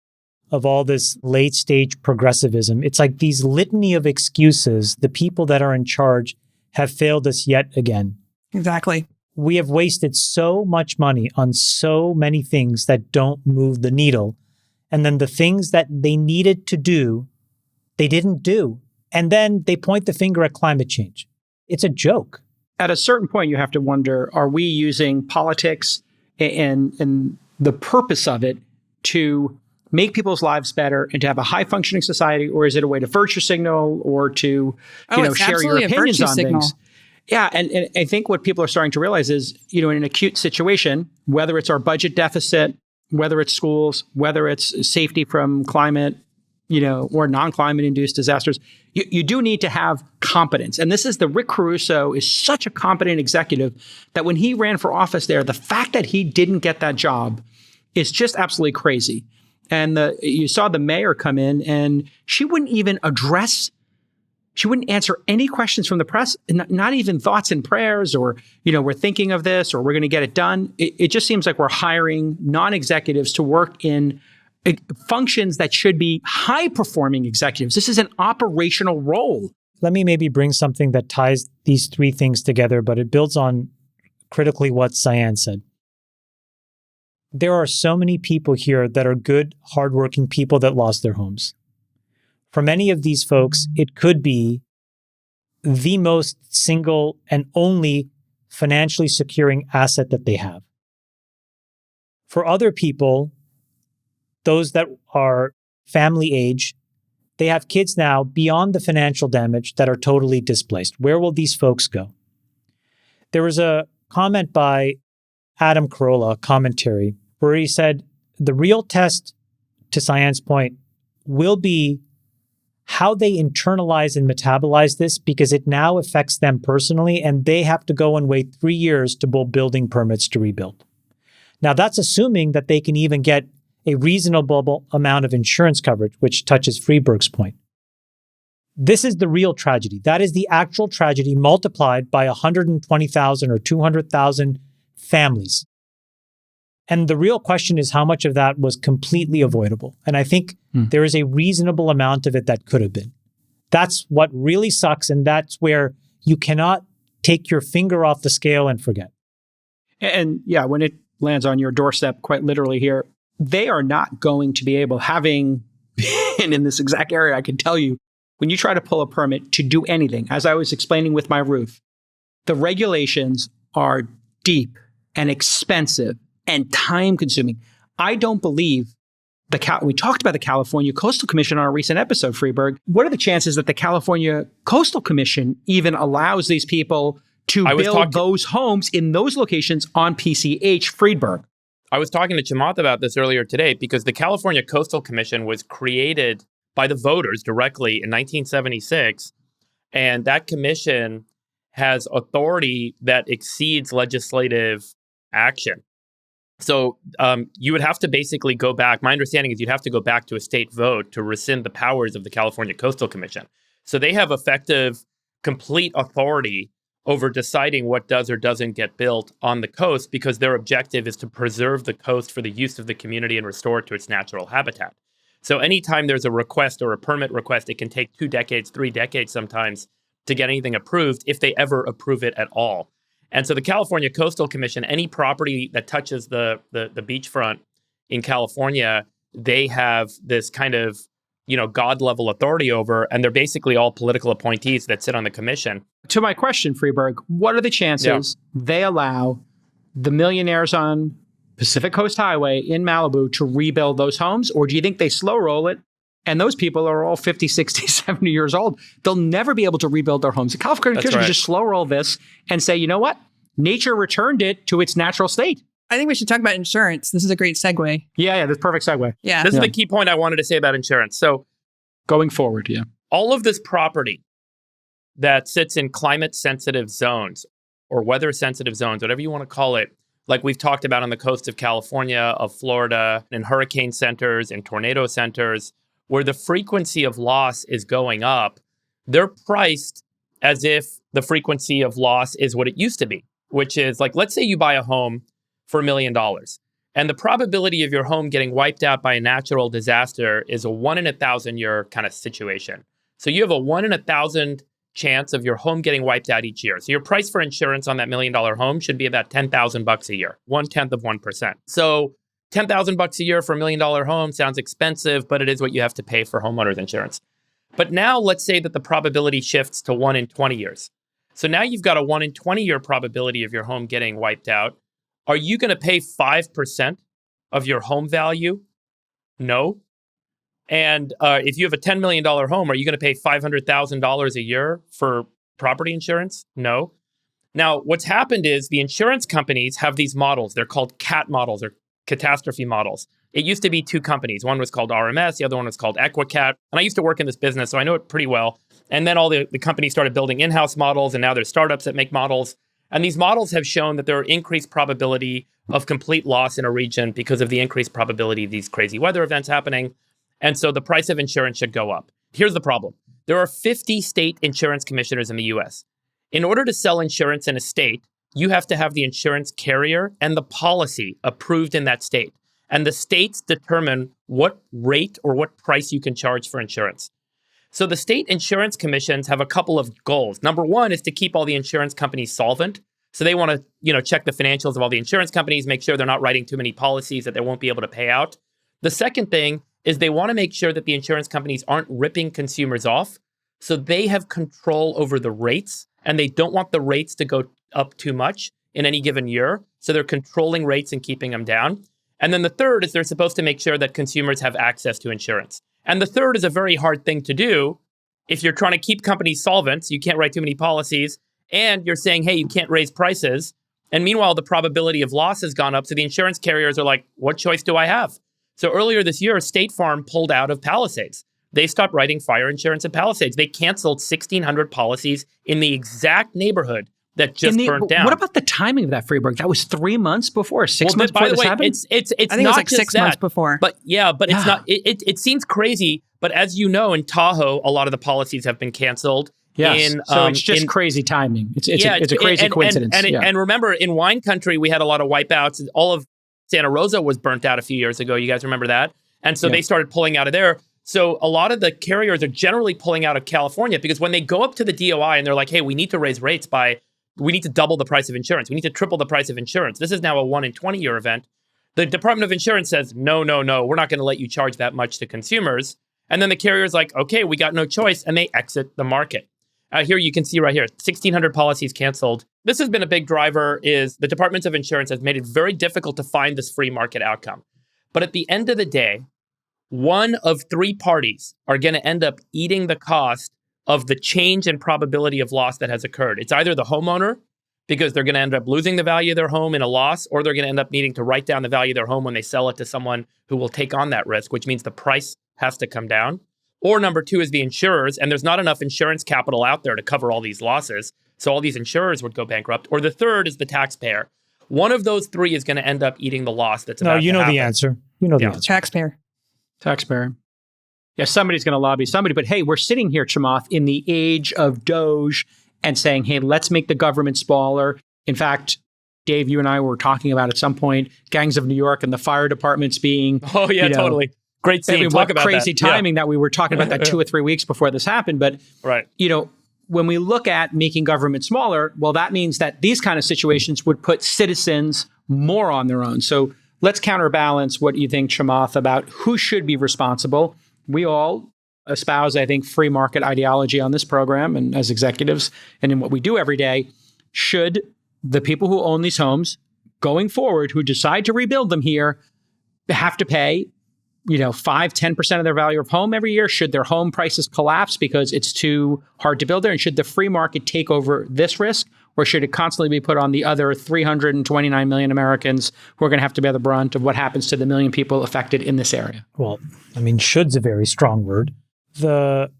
of all this late stage progressivism? It's like these litany of excuses. The people that are in charge have failed us yet again. Exactly. We have wasted so much money on so many things that don't move the needle. And then the things that they needed to do, they didn't do. And then they point the finger at climate change. It's a joke. At a certain point, you have to wonder, are we using politics and the purpose of it to make people's lives better and to have a high functioning society, or is it a way to virtue signal or to It's share your absolutely a opinions virtue on signal. things? Yeah, and I think what people are starting to realize is, in an acute situation, whether it's our budget deficit, whether it's schools, whether it's safety from climate, or non-climate induced disasters, you do need to have competence. And this is Rick Caruso is such a competent executive that when he ran for office there, the fact that he didn't get that job is just absolutely crazy. And you saw the mayor come in, and she wouldn't even she wouldn't answer any questions from the press, not even thoughts and prayers or, we're thinking of this or we're going to get it done. It just seems like we're hiring non-executives to work in functions that should be high-performing executives. This is an operational role. Let me maybe bring something that ties these three things together, but it builds on critically what Cyan said. There are so many people here that are good, hardworking people that lost their homes. For many of these folks, it could be the most single and only financially securing asset that they have. For other people, those that are family age, they have kids now beyond the financial damage that are totally displaced. Where will these folks go? There was a comment by Adam Carolla, a commentary, where he said, the real test, to Cyan's point, will be how they internalize and metabolize this, because it now affects them personally, and they have to go and wait 3 years to pull building permits to rebuild. Now, that's assuming that they can even get a reasonable amount of insurance coverage, which touches Freeberg's point. This is the real tragedy. That is the actual tragedy multiplied by 120,000 or 200,000 families. And the real question is how much of that was completely avoidable. And I think there is a reasonable amount of it that could have been. That's what really sucks. And that's where you cannot take your finger off the scale and forget. And yeah, when it lands on your doorstep, quite literally here, they are not going to be able, having been in this exact area, I can tell you, when you try to pull a permit to do anything, as I was explaining with my roof, the regulations are deep and expensive and time consuming. I don't believe we talked about the California Coastal Commission on a recent episode, Freeberg. What are the chances that the California Coastal Commission even allows these people to build those homes in those locations on PCH, Friedberg? I was talking to Chamath about this earlier today because the California Coastal Commission was created by the voters directly in 1976. And that commission has authority that exceeds legislative action. So you would have to basically go back. My understanding is you'd have to go back to a state vote to rescind the powers of the California Coastal Commission. So they have effective, complete authority over deciding what does or doesn't get built on the coast because their objective is to preserve the coast for the use of the community and restore it to its natural habitat. So anytime there's a request or a permit request, it can take 2 decades, 3 decades sometimes to get anything approved if they ever approve it at all. And so the California Coastal Commission, any property that touches the beachfront in California, they have this kind of, God level authority over, and they're basically all political appointees that sit on the commission. To my question, Freeberg, what are the chances they allow the millionaires on Pacific Coast Highway in Malibu to rebuild those homes? Or do you think they slow roll it? And those people are all 50, 60, 70 years old. They'll never be able to rebuild their homes. The California Commission just slow roll this and say, you know what? Nature returned it to its natural state. I think we should talk about insurance. This is a great segue. Yeah, that's perfect segue. Yeah. This is the key point I wanted to say about insurance. So going forward, all of this property that sits in climate-sensitive zones or weather-sensitive zones, whatever you want to call it, like we've talked about on the coast of California, of Florida, in hurricane centers, in tornado centers, where the frequency of loss is going up, they're priced as if the frequency of loss is what it used to be, which is like, let's say you buy a home for $1 million, and the probability of your home getting wiped out by a natural disaster is a 1 in 1,000 year kind of situation. So you have a 1 in 1,000 chance of your home getting wiped out each year. So your price for insurance on that $1 million home should be about $10,000 a year, 1/10 of 1%. So $10,000 a year for $1 million home sounds expensive, but it is what you have to pay for homeowners insurance. But now let's say that the probability shifts to 1 in 20 years. So now you've got a 1 in 20 year probability of your home getting wiped out. Are you going to pay 5% of your home value? No. And if you have a $10 million home, are you going to pay $500,000 a year for property insurance? No. Now, what's happened is the insurance companies have these models. They're called CAT models or catastrophe models. It used to be 2 companies. One was called RMS. The other one was called EquiCat. And I used to work in this business, so I know it pretty well. And then all the companies started building in-house models, and now there's startups that make models. And these models have shown that there are increased probability of complete loss in a region because of the increased probability of these crazy weather events happening. And so the price of insurance should go up. Here's the problem. There are 50 state insurance commissioners in the US. In order to sell insurance in a state, you have to have the insurance carrier and the policy approved in that state. And the states determine what rate or what price you can charge for insurance. So the state insurance commissions have a couple of goals. Number one is to keep all the insurance companies solvent. So they want to, check the financials of all the insurance companies, make sure they're not writing too many policies that they won't be able to pay out. The second thing is they want to make sure that the insurance companies aren't ripping consumers off. So they have control over the rates, and they don't want the rates to go up too much in any given year. So they're controlling rates and keeping them down. And then the third is they're supposed to make sure that consumers have access to insurance. And the third is a very hard thing to do if you're trying to keep companies solvent, so you can't write too many policies, and you're saying, hey, you can't raise prices. And meanwhile, the probability of loss has gone up. So the insurance carriers are like, what choice do I have? So earlier this year, State Farm pulled out of Palisades. They stopped writing fire insurance at Palisades. They canceled 1,600 policies in the exact neighborhood that just burnt down. What about the timing of that, Freeberg? That was 3 months before, 6 months before this happened? It's I think it was like 6 months before. But it's not. It seems crazy, But as you know, in Tahoe, a lot of the policies have been canceled. Yes. So it's just crazy timing. It's a crazy coincidence. And remember, in wine country, we had a lot of wipeouts. All of Santa Rosa was burnt out a few years ago. You guys remember that? And so they started pulling out of there. So a lot of the carriers are generally pulling out of California because when they go up to the DOI and they're like, hey, we need to raise rates we need to double the price of insurance. We need to triple the price of insurance. This is now a 1 in 20 year event. The Department of Insurance says, no, we're not going to let you charge that much to consumers. And then the carrier's like, okay, we got no choice. And they exit the market. Here you can see right here, 1,600 policies canceled. This has been a big driver is the Department of Insurance has made it very difficult to find this free market outcome. But at the end of the day, one of 3 parties are going to end up eating the cost of the change in probability of loss that has occurred. It's either the homeowner, because they're going to end up losing the value of their home in a loss, or they're going to end up needing to write down the value of their home when they sell it to someone who will take on that risk, which means the price has to come down. Or number 2 is the insurers, and there's not enough insurance capital out there to cover all these losses. So all these insurers would go bankrupt. Or the third is the taxpayer. One of those 3 is going to end up eating the loss that's about to happen. No, you know the answer. You know the answer. Taxpayer. Yeah, somebody's going to lobby somebody. But hey, we're sitting here, Chamath, in the age of Doge and saying, hey, let's make the government smaller. In fact, Dave, you and I were talking about at some point, Gangs of New York and the fire departments being... Oh, yeah, totally. Great scene. I mean, Talk what about crazy that. timing that we were talking about that 2 or 3 weeks before this happened. But, right. When we look at making government smaller, well, that means that these kind of situations would put citizens more on their own. So let's counterbalance what you think, Chamath, about who should be responsible. We all espouse, I think, free market ideology on this program and as executives and in what we do every day. Should the people who own these homes going forward, who decide to rebuild them here, have to pay 5-10% of their value of home every year? Should their home prices collapse because it's too hard to build there? And should the free market take over this risk? Or should it constantly be put on the other 329 million Americans who are going to have to bear the brunt of what happens to the million people affected in this area? Well, I mean, should's a very strong word. The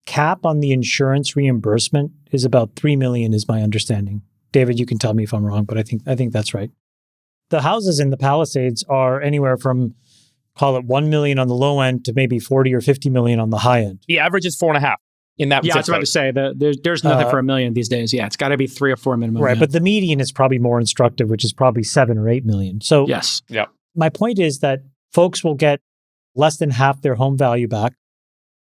cap on the insurance reimbursement is about $3 million is my understanding. David, you can tell me if I'm wrong, but I think that's right. The houses in the Palisades are anywhere from, call it 1 million on the low end to maybe 40 or 50 million on the high end. The average is 4.5 in that. Yeah, I was about to say there's nothing for $1 million these days. Yeah, it's got to be 3 or 4 minimum. Right, but the median is probably more instructive, which is probably 7 or 8 million. So yes, yeah. My point is that folks will get less than half their home value back.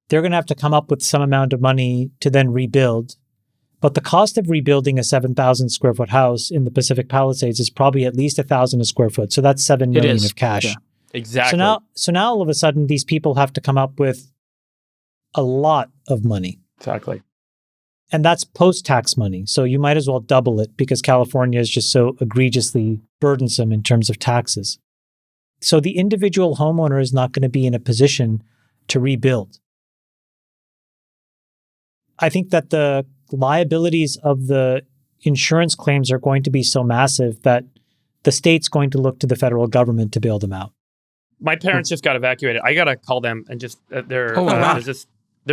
They're going to have to come up with some amount of money to then rebuild. But the cost of rebuilding a 7,000 square foot house in the Pacific Palisades is probably at least 1,000 a square foot. So that's $7 million of cash. Yeah. Exactly. So now all of a sudden, these people have to come up with a lot of money. Exactly. And that's post-tax money. So you might as well double it because California is just so egregiously burdensome in terms of taxes. So the individual homeowner is not going to be in a position to rebuild. I think that the liabilities of the insurance claims are going to be so massive that the state's going to look to the federal government to bail them out. My parents just got evacuated. I got to call them and just, there's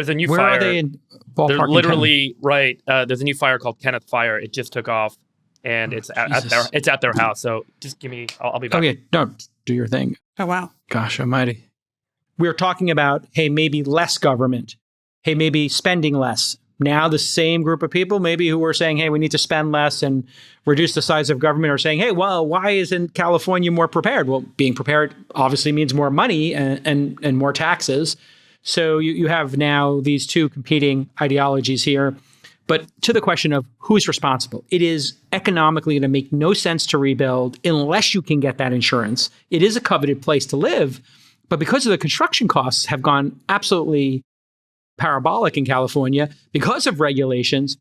a new Where fire. Where are they in ballpark? They're literally, right. There's a new fire called Kenneth Fire. It just took off and it's at their house. So just give me, I'll be back. Okay, no, do your thing. Oh, wow. Gosh almighty. We were talking about, hey, maybe less government. Hey, maybe spending less. Now the same group of people maybe who were saying, hey, we need to spend less and reduce the size of government are saying, hey, well, why isn't California more prepared? Well, being prepared obviously means more money and more taxes. So you have now these two competing ideologies here. But to the question of who's responsible, it is economically going to make no sense to rebuild unless you can get that insurance. It is a coveted place to live, but because of the construction costs have gone absolutely parabolic in California because of regulations,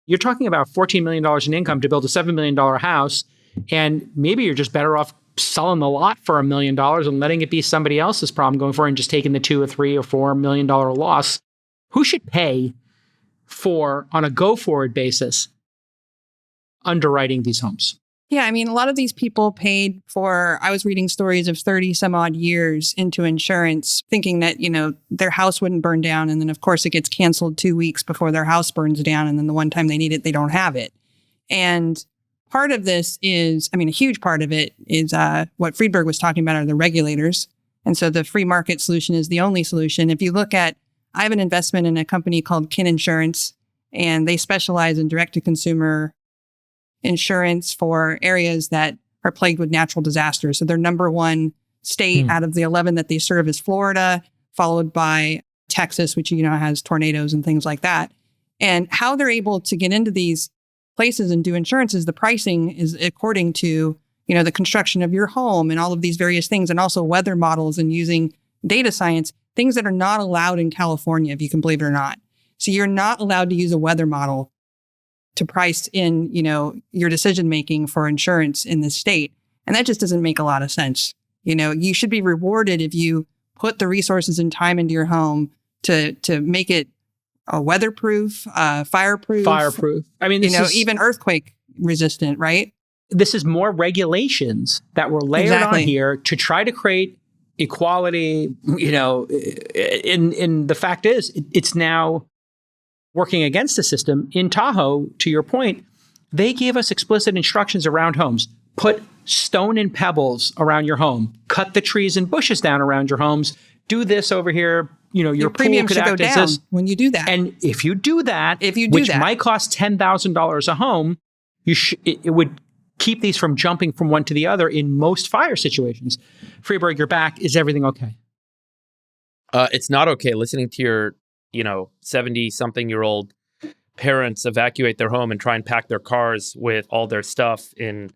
you're talking about $14 million in income to build a $7 million house. And maybe you're just better off selling the lot for $1 million and letting it be somebody else's problem going forward and just taking the $2 or $3 or $4 million loss. Who should pay for, on a go-forward basis, underwriting these homes? Yeah, I mean, a lot of these people paid for, I was reading stories of 30 some odd years into insurance, thinking that, their house wouldn't burn down. And then, of course, it gets canceled 2 weeks before their house burns down. And then the one time they need it, they don't have it. And part of this is, a huge part of it is what Friedberg was talking about are the regulators. And so the free market solution is the only solution. If you look at, I have an investment in a company called Kin Insurance, and they specialize in direct-to-consumer insurance for areas that are plagued with natural disasters. So their number one state out of the 11 that they serve is Florida, followed by Texas, which, has tornadoes and things like that. And how they're able to get into these places and do insurance is the pricing is according to, the construction of your home and all of these various things, and also weather models and using data science, things that are not allowed in California, if you can believe it or not. So you're not allowed to use a weather model to price in, your decision-making for insurance in this state. And that just doesn't make a lot of sense. You should be rewarded if you put the resources and time into your home to make it a weatherproof, fireproof. I mean, even earthquake resistant, right? This is more regulations that were layered on here to try to create equality, and the fact is it's now working against the system. In Tahoe, to your point, they gave us explicit instructions around homes. Put stone and pebbles around your home. Cut the trees and bushes down around your homes. Do this over here. Your premium pool should could go act as down this. when you do that. And if you do that, which might cost $10,000 a home, it would keep these from jumping from one to the other in most fire situations. Freeberg, you're back. Is everything okay? It's not okay. Listening to your, 70-something-year-old parents evacuate their home and try and pack their cars with all their stuff in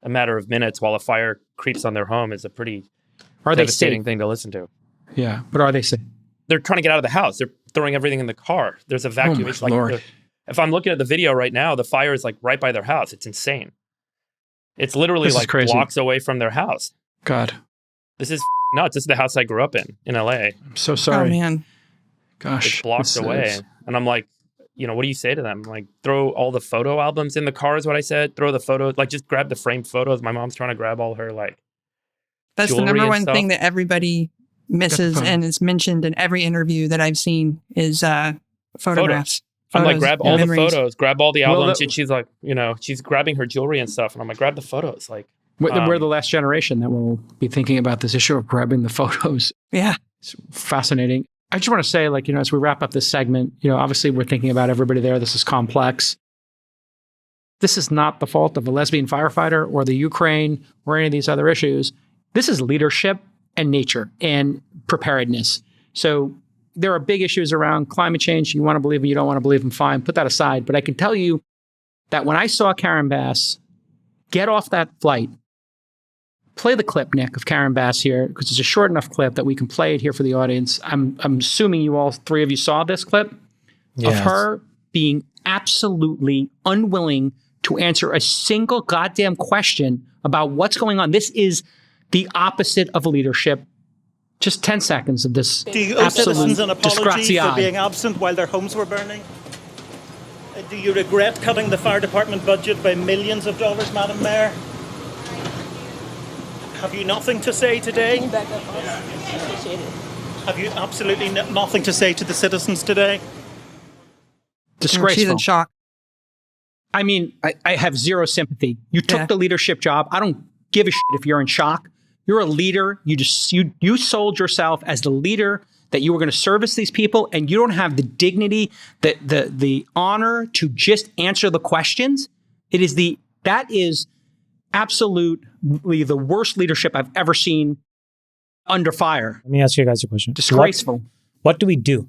a matter of minutes while a fire creeps on their home is a pretty devastating thing to listen to. Yeah, but are they safe? They're trying to get out of the house. They're throwing everything in the car. There's evacuation. Oh my Lord. If I'm looking at the video right now, the fire is right by their house. It's insane. It's literally blocks away from their house. God. This is nuts. This is the house I grew up in LA. I'm so sorry. Oh, man. Gosh. It's blocks away. And I'm like, what do you say to them? Throw all the photo albums in the car is what I said. Throw the photos, just grab the framed photos. My mom's trying to grab all her, That's the number one thing that everybody misses and is mentioned in every interview that I've seen is photographs. I'm like, grab all the photos, grab all the albums. And she's like, she's grabbing her jewelry and stuff. And I'm like, grab the photos. We're the last generation that will be thinking about this issue of grabbing the photos. Yeah. It's fascinating. I just want to say, as we wrap up this segment, obviously we're thinking about everybody there. This is complex. This is not the fault of a lesbian firefighter or the Ukraine or any of these other issues. This is leadership and nature and preparedness. So there are big issues around climate change. You want to believe them, you don't want to believe them, fine. Put that aside. But I can tell you that when I saw Karen Bass get off that flight, play the clip, Nick, of Karen Bass here, because it's a short enough clip that we can play it here for the audience. I'm assuming you all three of you saw this clip of her being absolutely unwilling to answer a single goddamn question about what's going on. This is the opposite of leadership. Just 10 seconds of this. Do you owe citizens an apology disgraziad for being absent while their homes were burning? Do you regret cutting the fire department budget by millions of dollars, Madam Mayor? Have you nothing to say today? Have you absolutely nothing to say to the citizens today? Disgraceful. She's in shock. I mean, I have zero sympathy. You took the leadership job. I don't give a shit if you're in shock. You're a leader. You sold yourself as the leader that you were going to service these people, and you don't have the dignity, the honor to just answer the questions. That is absolutely the worst leadership I've ever seen under fire. Let me ask you guys a question. Disgraceful. What do we do?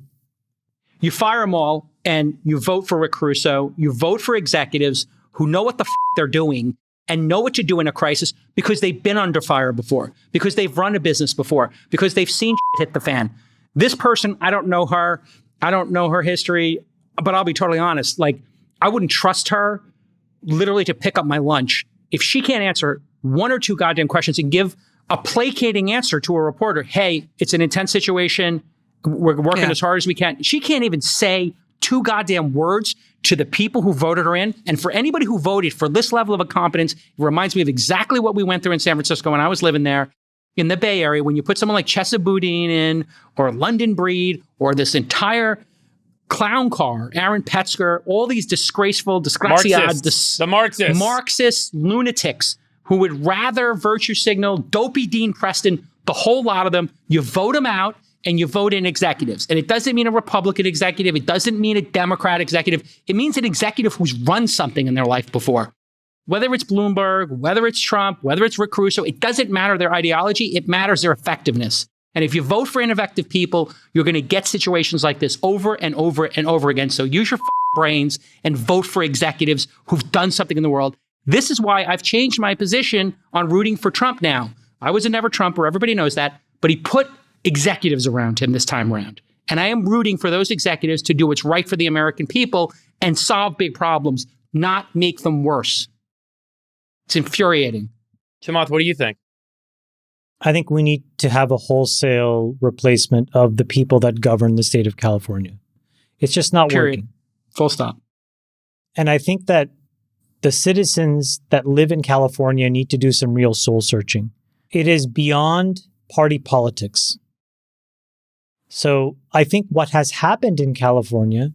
You fire them all, and you vote for Rick Caruso. You vote for executives who know what the they're doing and know what to do in a crisis because they've been under fire before, because they've run a business before, because they've seen hit the fan. This person, I don't know her. I don't know her history, but I'll be totally honest. I wouldn't trust her literally to pick up my lunch. If she can't answer one or two goddamn questions and give a placating answer to a reporter, hey, it's an intense situation. We're working as hard as we can. She can't even say two goddamn words to the people who voted her in. And for anybody who voted for this level of incompetence, it reminds me of exactly what we went through in San Francisco when I was living there in the Bay Area. When you put someone like Chesa Boudin in, or London Breed, or this entire clown car, Aaron Petzker, all these disgraceful, Marxist lunatics who would rather virtue signal dopey Dean Preston the whole lot of them, you vote them out and you vote in executives. And it doesn't mean a Republican executive. It doesn't mean a Democrat executive. It means an executive who's run something in their life before. Whether it's Bloomberg, whether it's Trump, whether it's Rick Caruso, it doesn't matter their ideology. It matters their effectiveness. And if you vote for ineffective people, you're going to get situations like this over and over and over again. So use your brains and vote for executives who've done something in the world. This is why I've changed my position on rooting for Trump now. I was a never Trumper. Everybody knows that. But he put executives around him this time around. And I am rooting for those executives to do what's right for the American people and solve big problems, not make them worse. It's infuriating. Chamath, what do you think? I think we need to have a wholesale replacement of the people that govern the state of California. It's just not Period. working. Full stop. And I think that the citizens that live in California need to do some real soul searching. It is beyond party politics. So I think what has happened in California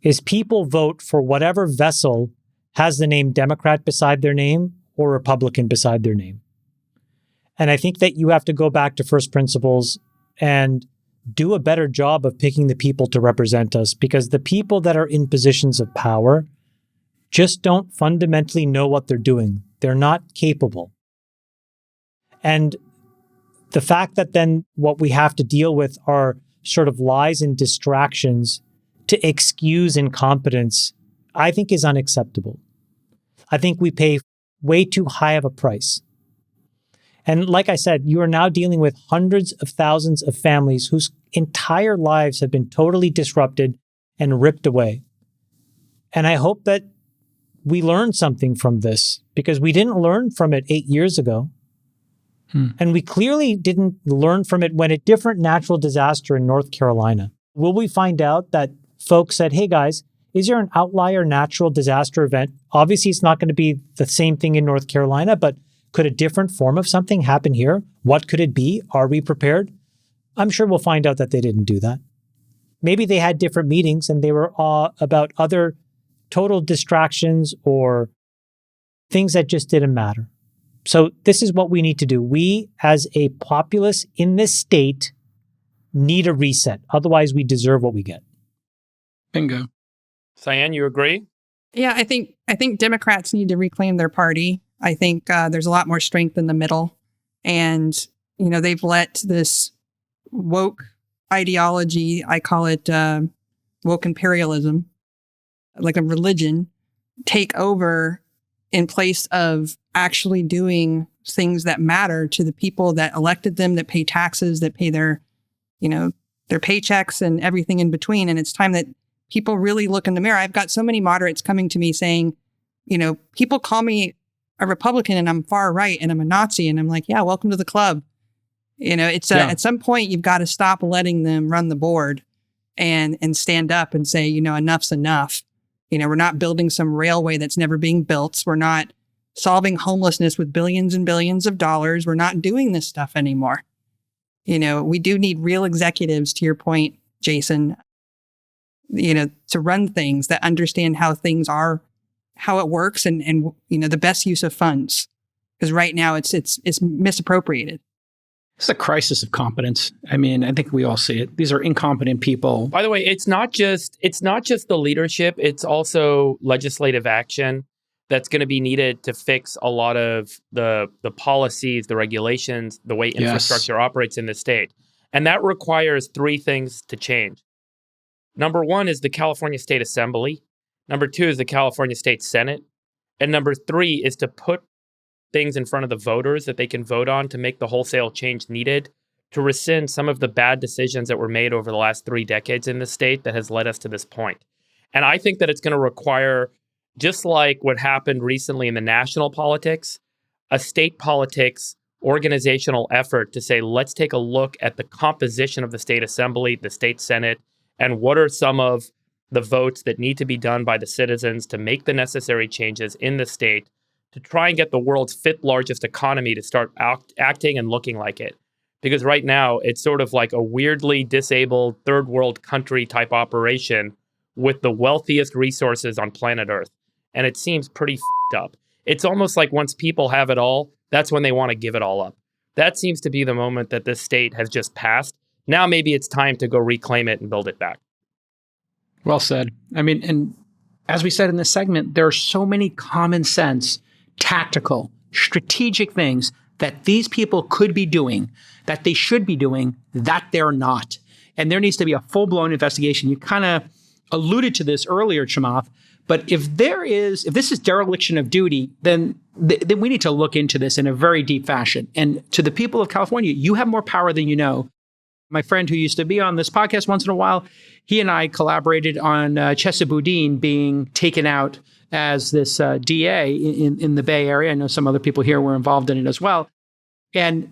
is people vote for whatever vessel has the name Democrat beside their name or Republican beside their name. And I think that you have to go back to first principles and do a better job of picking the people to represent us, because the people that are in positions of power just don't fundamentally know what they're doing. They're not capable. And the fact that then what we have to deal with are sort of lies and distractions to excuse incompetence, I think is unacceptable. I think we pay way too high of a price. And like I said, you are now dealing with hundreds of thousands of families whose entire lives have been totally disrupted and ripped away. And I hope that we learn something from this, because we didn't learn from it 8 years ago. And we clearly didn't learn from it when a different natural disaster in North Carolina. Will we find out that folks said, hey guys, is there an outlier natural disaster event? Obviously, it's not going to be the same thing in North Carolina, but could a different form of something happen here? What could it be? Are we prepared? I'm sure we'll find out that they didn't do that. Maybe they had different meetings and they were about other total distractions or things that just didn't matter. So this is what we need to do. We, as a populace in this state, need a reset. Otherwise, we deserve what we get. Bingo. Cyan, you agree? Yeah, I think Democrats need to reclaim their party. I think there's a lot more strength in the middle. And, you know, they've let this woke ideology, I call it woke imperialism, like a religion, take over in place of actually doing things that matter to the people that elected them, that pay taxes, that pay their paychecks and everything in between. And it's time that people really look in the mirror. I've got so many moderates coming to me saying, you know, people call me a Republican and I'm far right and I'm a Nazi. And I'm like, yeah, welcome to the club. You know, it's at some point you've got to stop letting them run the board and stand up and say, you know, enough's enough. You know, we're not building some railway that's never being built. We're not solving homelessness with billions and billions of dollars. We're not doing this stuff anymore. You know, we do need real executives, to your point, Jason, you know, to run things that understand how things are, how it works and you know, the best use of funds. Because right now it's misappropriated. It's a crisis of competence. I mean, I think we all see it. These are incompetent people. By the way, it's not just the leadership, it's also legislative action that's going to be needed to fix a lot of the policies, the regulations, the way infrastructure operates in the state. And that requires three things to change. Number one is the California State Assembly. Number two is the California State Senate. And number three is to put things in front of the voters that they can vote on to make the wholesale change needed to rescind some of the bad decisions that were made over the last 3 decades in the state that has led us to this point. And I think that it's going to require, just like what happened recently in the national politics, a state politics organizational effort to say, let's take a look at the composition of the state assembly, the state senate, and what are some of the votes that need to be done by the citizens to make the necessary changes in the state to try and get the world's 5th largest economy to start acting and looking like it. Because right now, it's sort of like a weirdly disabled third world country type operation with the wealthiest resources on planet Earth. And it seems pretty f***ed up. It's almost like once people have it all, that's when they want to give it all up. That seems to be the moment that this state has just passed. Now maybe it's time to go reclaim it and build it back. Well said. I mean, and as we said in this segment, there are so many common sense, tactical, strategic things that these people could be doing, that they should be doing, that they're not. And there needs to be a full-blown investigation. You kind of alluded to this earlier, Chamath, but if this is dereliction of duty, then we need to look into this in a very deep fashion. And to the people of California, you have more power than you know. My friend who used to be on this podcast once in a while, he and I collaborated on Chesa Boudin being taken out as this DA in the Bay Area. I know some other people here were involved in it as well. And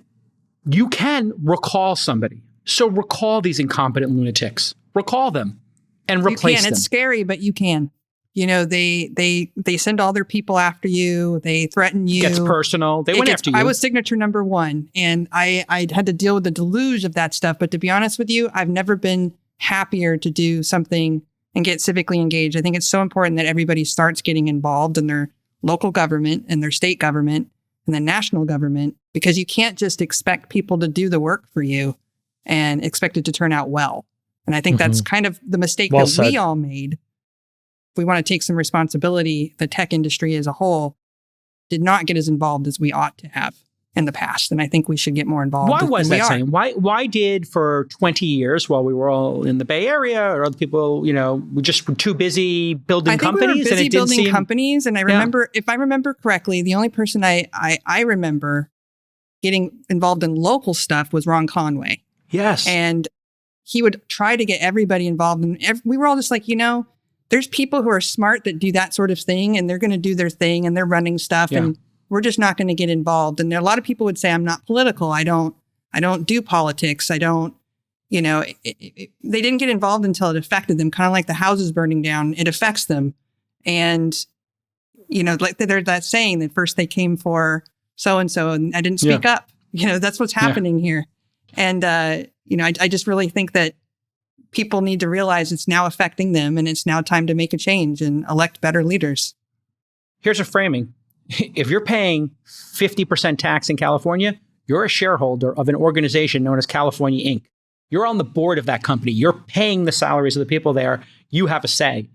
you can recall somebody. So recall these incompetent lunatics. Recall them and replace them. It's scary, but you can. You know, they send all their people after you. They threaten you. It gets personal. They went after you. I was signature number one, and I had to deal with the deluge of that stuff. But to be honest with you, I've never been happier to do something and get civically engaged. I think it's so important that everybody starts getting involved in their local government and their state government and the national government, because you can't just expect people to do the work for you and expect it to turn out well. And I think that's kind of the mistake we all made. If we want to take some responsibility, the tech industry as a whole did not get as involved as we ought to have in the past. And I think we should get more involved. Why was that saying? Why did for 20 years while we were all in the Bay Area or other people, we just were too busy building companies? We were busy building companies. And I remember, if I remember correctly, the only person I remember getting involved in local stuff was Ron Conway. Yes. And he would try to get everybody involved. And we were all just like, there's people who are smart that do that sort of thing, and they're going to do their thing, and they're running stuff, and we're just not going to get involved. And a lot of people would say, I'm not political. I don't do politics. I don't, they didn't get involved until it affected them, kind of like the houses burning down. It affects them. And, like there's that saying that first they came for so-and-so, and I didn't speak up. That's what's happening here. And, I just really think that people need to realize it's now affecting them, and it's now time to make a change and elect better leaders. Here's a framing. If you're paying 50% tax in California, you're a shareholder of an organization known as California Inc. You're on the board of that company. You're paying the salaries of the people there. You have a say.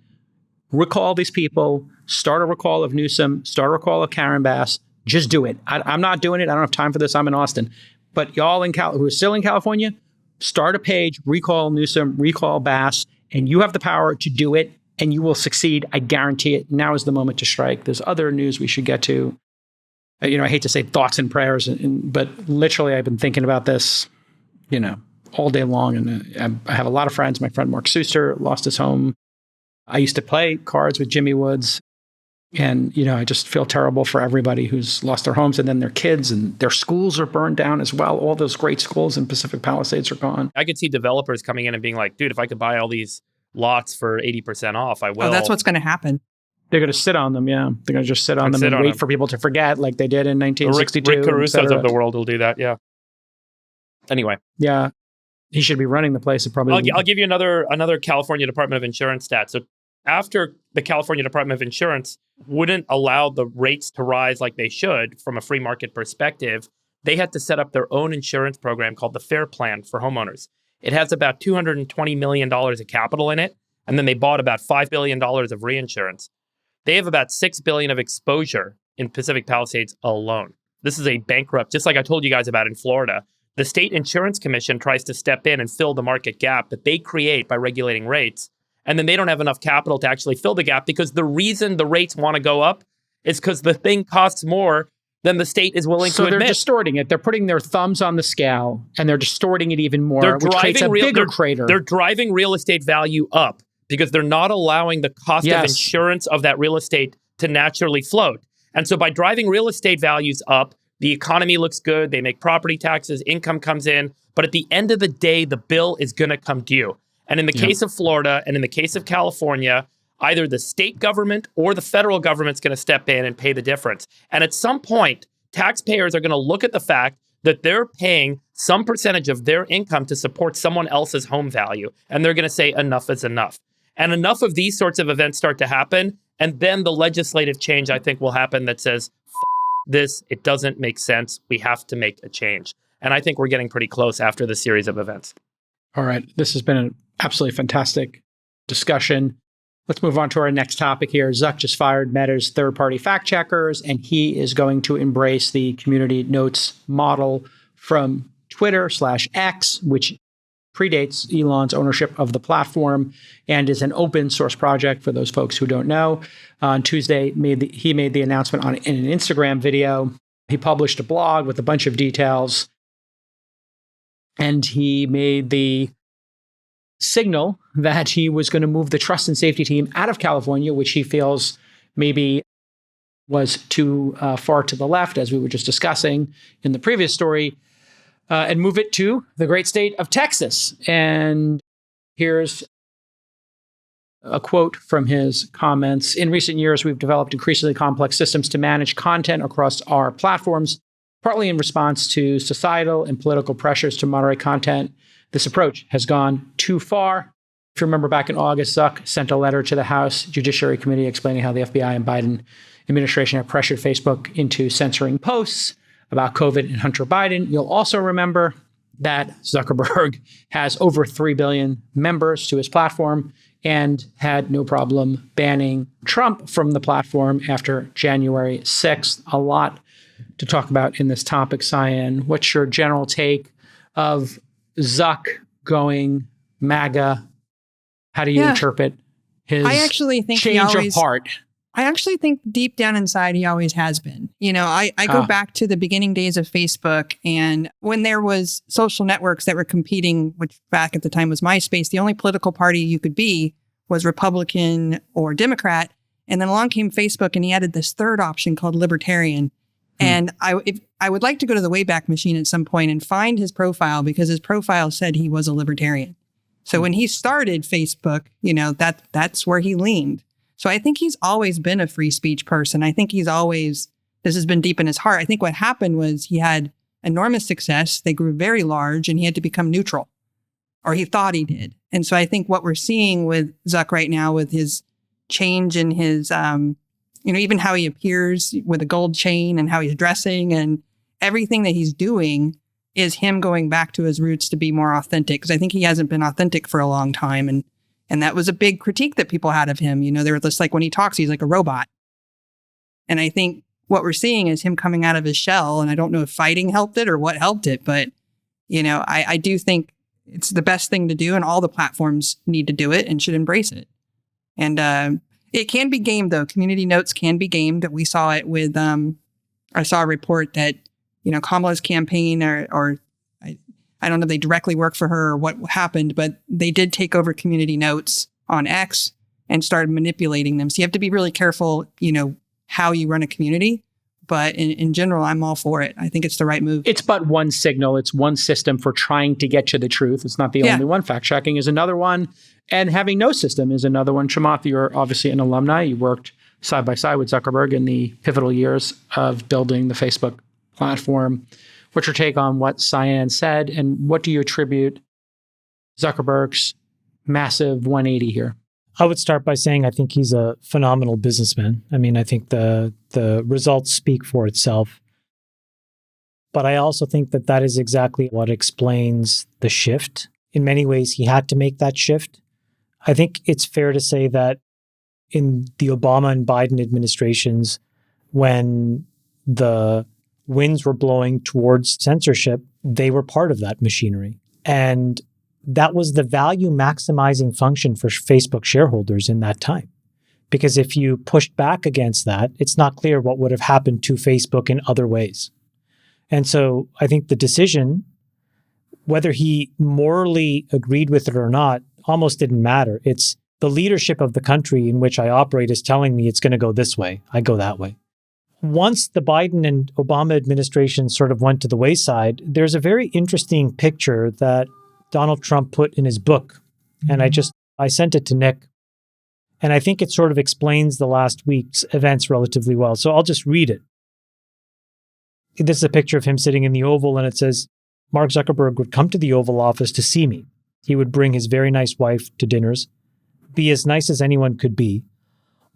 Recall these people. Start a recall of Newsom. Start a recall of Karen Bass. Just do it. I'm not doing it. I don't have time for this. I'm in Austin. But y'all who are still in California, start a page, recall Newsom, recall Bass, and you have the power to do it, and you will succeed. I guarantee it. Now is the moment to strike. There's other news we should get to. I hate to say thoughts and prayers, but literally I've been thinking about this, all day long. And I have a lot of friends. My friend Mark Suster lost his home. I used to play cards with Jimmy Woods. And, I just feel terrible for everybody who's lost their homes, and then their kids and their schools are burned down as well. All those great schools in Pacific Palisades are gone. I could see developers coming in and being like, dude, if I could buy all these lots for 80% off, I will. Oh, that's what's going to happen. They're going to sit on them, yeah. They're going to just sit on them and wait for people to forget like they did in 1962. Rick Caruso's of the world will do that, yeah. Anyway. Yeah. He should be running the place. I'll give you another California Department of Insurance stat. So after the California Department of Insurance wouldn't allow the rates to rise like they should from a free market perspective, they had to set up their own insurance program called the Fair Plan for homeowners. It has about $220 million of capital in it, and then they bought about $5 billion of reinsurance. They have about $6 billion of exposure in Pacific Palisades alone. This is a bankrupt, just like I told you guys about in Florida. The State Insurance Commission tries to step in and fill the market gap that they create by regulating rates. And then they don't have enough capital to actually fill the gap, because the reason the rates want to go up is because the thing costs more than the state is willing to admit. So they're distorting it. They're putting their thumbs on the scale, and they're distorting it even more, which creates a bigger crater. They're driving real estate value up because they're not allowing the cost of insurance of that real estate to naturally float. And so by driving real estate values up, the economy looks good. They make property taxes, income comes in. But at the end of the day, the bill is going to come due. And in the case of Florida and in the case of California, either the state government or the federal government's going to step in and pay the difference. And at some point, taxpayers are going to look at the fact that they're paying some percentage of their income to support someone else's home value. And they're going to say enough is enough. And enough of these sorts of events start to happen. And then the legislative change, I think, will happen that says, this. It doesn't make sense. We have to make a change. And I think we're getting pretty close after the series of events. All right. This has been an absolutely fantastic discussion. Let's move on to our next topic here. Zuck just fired Meta's third-party fact checkers, and he is going to embrace the community notes model from Twitter/X, which predates Elon's ownership of the platform and is an open source project for those folks who don't know. On Tuesday, he made the announcement in an Instagram video. He published a blog with a bunch of details, and he made the signal that he was going to move the trust and safety team out of California, which he feels maybe was too far to the left, as we were just discussing in the previous story, and move it to the great state of Texas. And here's a quote from his comments. In recent years, we've developed increasingly complex systems to manage content across our platforms, partly in response to societal and political pressures to moderate content. This approach has gone too far. If you remember back in August, Zuck sent a letter to the House Judiciary Committee explaining how the FBI and Biden administration have pressured Facebook into censoring posts about COVID and Hunter Biden. You'll also remember that Zuckerberg has over 3 billion members to his platform and had no problem banning Trump from the platform after January 6th. A lot to talk about in this topic, Cyan. What's your general take of Zuck going MAGA? How do you interpret his change of heart? I actually think deep down inside, he always has been. You know, I go back to the beginning days of Facebook, and when there was social networks that were competing, which back at the time was MySpace, the only political party you could be was Republican or Democrat. And then along came Facebook, and he added this third option called Libertarian. And I would like to go to the Wayback Machine at some point and find his profile, because his profile said he was a libertarian. So when he started Facebook, you know, that's where he leaned. So I think he's always been a free speech person. I think this has been deep in his heart. I think what happened was he had enormous success. They grew very large, and he had to become neutral, or he thought he did. And so I think what we're seeing with Zuck right now, with his change in his, even how he appears with a gold chain and how he's dressing and everything that he's doing, is him going back to his roots to be more authentic. Because I think he hasn't been authentic for a long time. And that was a big critique that people had of him. You know, they were just like, when he talks, he's like a robot. And I think what we're seeing is him coming out of his shell. And I don't know if fighting helped it or what helped it, but, you know, I do think it's the best thing to do, and all the platforms need to do it and should embrace it. And it can be gamed, though. Community notes can be gamed. We saw it with, I saw a report that, you know, Kamala's campaign, or I don't know if they directly work for her or what happened, but they did take over community notes on X and started manipulating them. So you have to be really careful, you know, how you run a community. But in general, I'm all for it. I think it's the right move. It's but one signal. It's one system for trying to get to the truth. It's not the only one. Fact checking is another one. And having no system is another one. Chamath, you're obviously an alumni. You worked side by side with Zuckerberg in the pivotal years of building the Facebook platform. What's your take on what Cyan said, and what do you attribute Zuckerberg's massive 180 here? I would start by saying I think he's a phenomenal businessman. I mean, I think the results speak for itself. But I also think that is exactly what explains the shift. In many ways, he had to make that shift. I think it's fair to say that in the Obama and Biden administrations, when the winds were blowing towards censorship, they were part of that machinery. And that was the value maximizing function for Facebook shareholders in that time. Because if you pushed back against that, it's not clear what would have happened to Facebook in other ways. And so I think the decision, whether he morally agreed with it or not, almost didn't matter. It's the leadership of the country in which I operate is telling me it's going to go this way. I go that way. Once the Biden and Obama administration sort of went to the wayside, there's a very interesting picture that Donald Trump put in his book. And I sent it to Nick. And I think it sort of explains the last week's events relatively well. So I'll just read it. This is a picture of him sitting in the Oval, and it says, Mark Zuckerberg would come to the Oval Office to see me. He would bring his very nice wife to dinners, be as nice as anyone could be,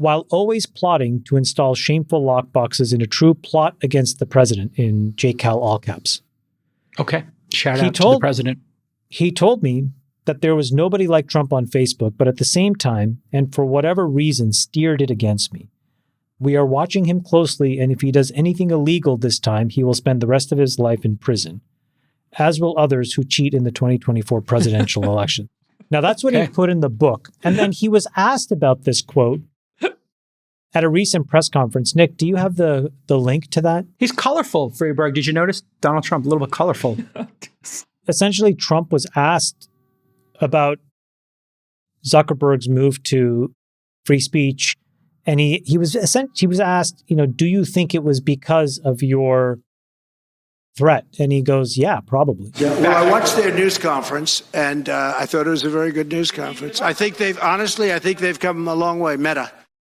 while always plotting to install shameful lockboxes in a true plot against the president, in JCal all caps. Okay. Shout out to the president. He told me that there was nobody like Trump on Facebook, but at the same time, and for whatever reason, steered it against me. We are watching him closely, and if he does anything illegal this time, he will spend the rest of his life in prison, as will others who cheat in the 2024 presidential election. Now, that's what he put in the book. And then he was asked about this quote at a recent press conference. Nick, do you have the link to that? He's colorful, Freeberg. Did you notice Donald Trump a little bit colorful? Essentially, Trump was asked about Zuckerberg's move to free speech. And he was asked, do you think it was because of your threat? And he goes, yeah, probably. Yeah. Well, I watched their news conference, and I thought it was a very good news conference. I think they've come a long way. Meta.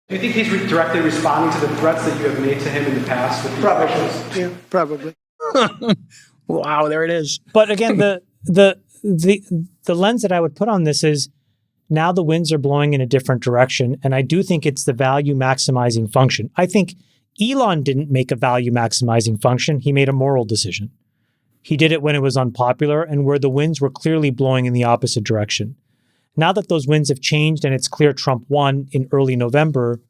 Do you think he's directly responding to the threats that you have made to him in the past? With Probably. Yeah, probably. Wow, there it is. But again, the lens that I would put on this is now the winds are blowing in a different direction. And I do think it's the value maximizing function. I think Elon didn't make a value maximizing function. He made a moral decision. He did it when it was unpopular and where the winds were clearly blowing in the opposite direction. Now that those winds have changed and it's clear Trump won in early November,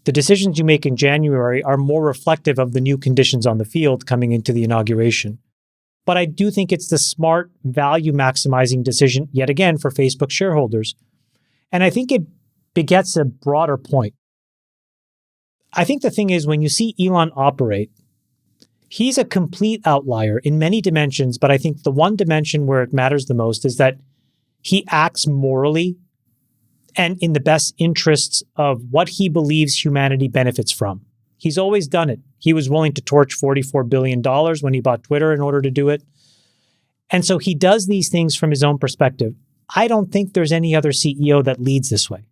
the decisions you make in January are more reflective of the new conditions on the field coming into the inauguration. But I do think it's the smart value maximizing decision, yet again, for Facebook shareholders. And I think it begets a broader point. I think the thing is, when you see Elon operate, he's a complete outlier in many dimensions, but I think the one dimension where it matters the most is that he acts morally and in the best interests of what he believes humanity benefits from. He's always done it. He was willing to torch $44 billion when he bought Twitter in order to do it. And so he does these things from his own perspective. I don't think there's any other CEO that leads this way.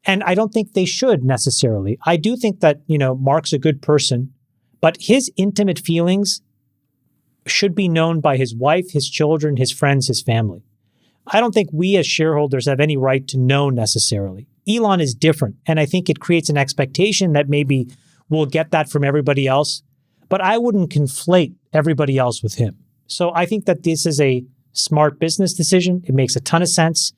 And I don't think they should necessarily. I do think that, Mark's a good person, but his intimate feelings should be known by his wife, his children, his friends, his family. I don't think we as shareholders have any right to know necessarily. Elon is different, and I think it creates an expectation that maybe we'll get that from everybody else, but I wouldn't conflate everybody else with him. So I think that this is a smart business decision. It makes a ton of sense.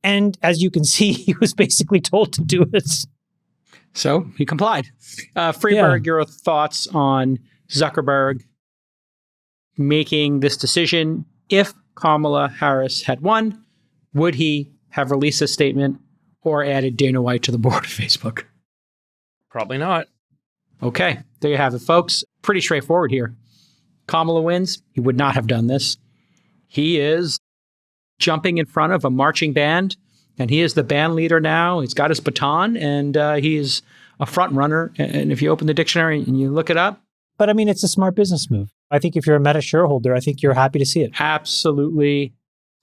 And as you can see, he was basically told to do it. So he complied. Freeberg, your thoughts on Zuckerberg making this decision? If Kamala Harris had won, would he have released a statement or added Dana White to the board of Facebook? Probably not. Okay, there you have it, folks. Pretty straightforward here. Kamala wins. He would not have done this. He is jumping in front of a marching band, and he is the band leader now. He's got his baton, and he is a front runner. And if you open the dictionary and you look it up. But I mean, it's a smart business move. I think if you're a Meta shareholder, I think you're happy to see it. Absolutely.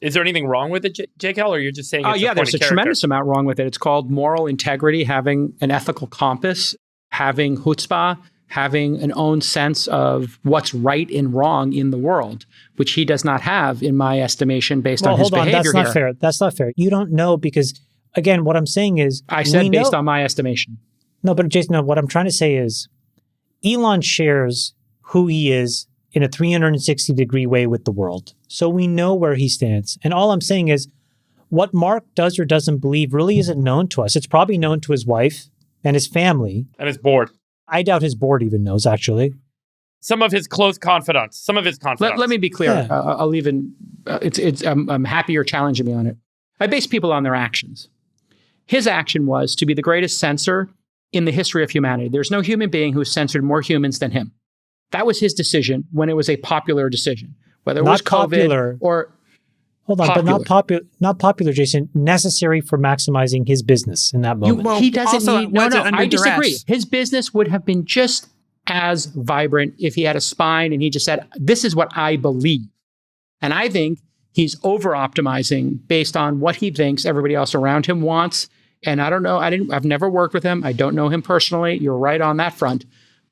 Is there anything wrong with it, JKL, or you're just saying it's there's a tremendous amount wrong with it. It's called moral integrity, having an ethical compass, having chutzpah, having an own sense of what's right and wrong in the world, which he does not have, in my estimation, based on his behavior. That's not fair. That's not fair. You don't know because, again, what I'm saying is... I said based on my estimation. No, but Jason, what I'm trying to say is Elon shares who he is in a 360-degree way with the world. So we know where he stands. And all I'm saying is what Mark does or doesn't believe really isn't known to us. It's probably known to his wife and his family. And his board. I doubt his board even knows, actually. Some of his close confidants. Let me be clear. Yeah. I'll even... I'm happy you're challenging me on it. I base people on their actions. His action was to be the greatest censor in the history of humanity. There's no human being who's censored more humans than him. That was his decision when it was a popular decision. Whether it was COVID or... Hold on, popular. But not popular, Jason. Necessary for maximizing his business in that moment. He doesn't need... No, I disagree. Duress. His business would have been just as vibrant if he had a spine and he just said, this is what I believe. And I think he's over-optimizing based on what he thinks everybody else around him wants. And I don't know. I've never worked with him. I don't know him personally. You're right on that front.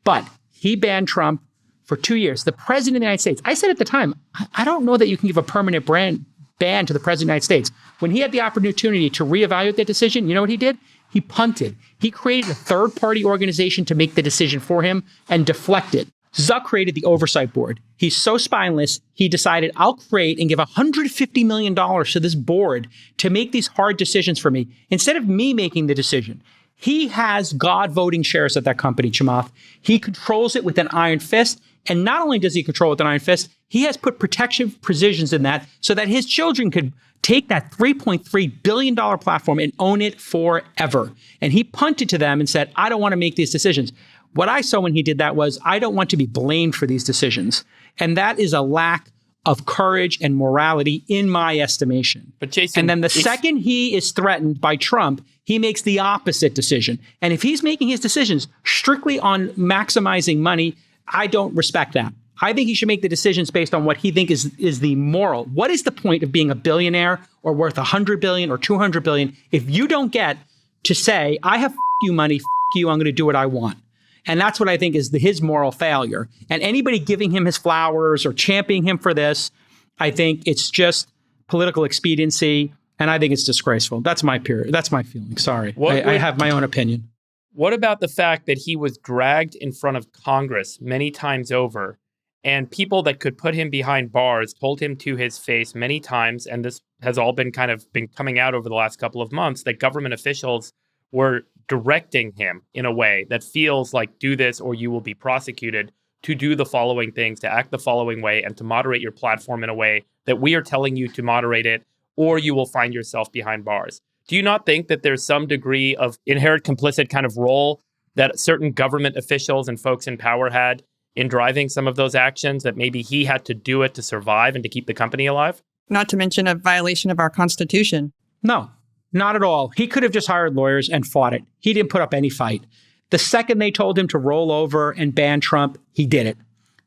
But he banned Trump for 2 years. The president of the United States, I said at the time, I don't know that you can give a permanent ban to the president of the United States. When he had the opportunity to reevaluate that decision, you know what he did? He punted. He created a third-party organization to make the decision for him and deflect it. Zuck created the oversight board. He's so spineless, he decided, I'll create and give $150 million to this board to make these hard decisions for me, instead of me making the decision. He has God voting shares at that company, Chamath. He controls it with an iron fist. And not only does he control it with an iron fist, he has put protective provisions in that so that his children could take that $3.3 billion platform and own it forever. And he punted to them and said, I don't want to make these decisions. What I saw when he did that was, I don't want to be blamed for these decisions. And that is a lack of courage and morality in my estimation. But Jason, and then the second he is threatened by Trump, he makes the opposite decision. And if he's making his decisions strictly on maximizing money, I don't respect that. I think he should make the decisions based on what he thinks is the moral. What is the point of being a billionaire or worth $100 billion or $200 billion if you don't get to say, I have you money, you, I'm going to do what I want? And that's what I think is his moral failure. And anybody giving him his flowers or championing him for this, I think it's just political expediency. And I think it's disgraceful. That's my feeling. Sorry. I have my own opinion. What about the fact that he was dragged in front of Congress many times over, and people that could put him behind bars told him to his face many times, and this has all been coming out over the last couple of months, that government officials were directing him in a way that feels like, do this or you will be prosecuted, to do the following things, to act the following way, and to moderate your platform in a way that we are telling you to moderate it, or you will find yourself behind bars. Do you not think that there's some degree of inherent complicit kind of role that certain government officials and folks in power had in driving some of those actions, that maybe he had to do it to survive and to keep the company alive? Not to mention a violation of our Constitution. No, not at all. He could have just hired lawyers and fought it. He didn't put up any fight. The second they told him to roll over and ban Trump, he did it.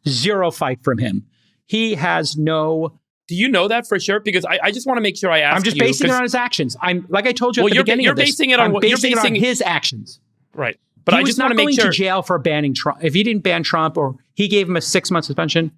Zero fight from him. He has no... Do you know that for sure? Because I just want to make sure I ask you. I'm just basing it on his actions. I'm like I told you at the beginning of this. Basing it on I'm what basing it on his actions. Right. But I just want to make sure. He was not going to jail for banning Trump. If he didn't ban Trump or he gave him a 6-month suspension,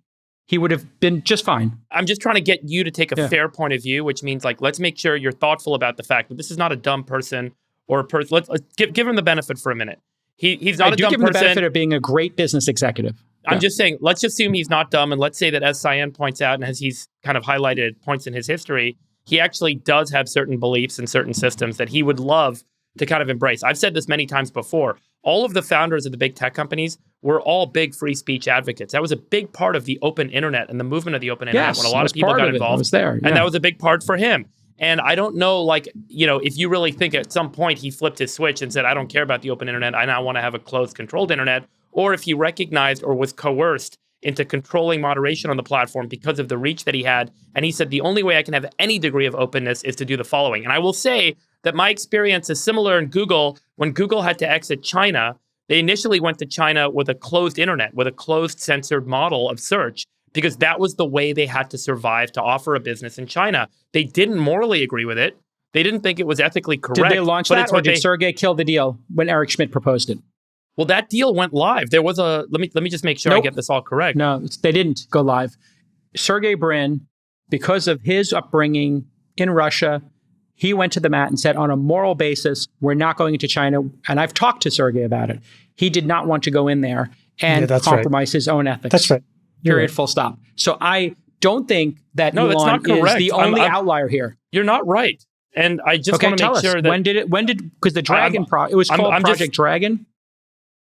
he would have been just fine. I'm just trying to get you to take a fair point of view, which means, like, let's make sure you're thoughtful about the fact that this is not a dumb person or a person. Let's give him the benefit for a minute. He's not a dumb person. I do give him the benefit of being a great business executive. I'm just saying, let's assume he's not dumb. And let's say that, as Cyan points out, and as he's kind of highlighted points in his history, he actually does have certain beliefs and certain systems that he would love to kind of embrace. I've said this many times before. All of the founders of the big tech companies were all big free speech advocates. That was a big part of the open internet and the movement of the open internet when a lot of people got involved. I was there. And that was a big part for him. And I don't know, like, you know, if you really think at some point he flipped his switch and said, I don't care about the open internet, I now want to have a closed, controlled internet, or if he recognized or was coerced into controlling moderation on the platform because of the reach that he had. And he said, the only way I can have any degree of openness is to do the following. And I will say that my experience is similar in Google. When Google had to exit China, they initially went to China with a closed internet, with a closed censored model of search, because that was the way they had to survive to offer a business in China. They didn't morally agree with it. They didn't think it was ethically correct. Did they launch that, or did Sergey kill the deal when Eric Schmidt proposed it? Well, that deal went live. There was a, let me just make sure I get this all correct. No, they didn't go live. Sergey Brin, because of his upbringing in Russia, he went to the mat and said, on a moral basis, we're not going into China. And I've talked to Sergey about it. He did not want to go in there and compromise his own ethics. That's right. Period, full stop. So I don't think that Elon is the only outlier here. You're not right. And I just want to make sure that... When did, because the Dragon, it was called Project Dragon.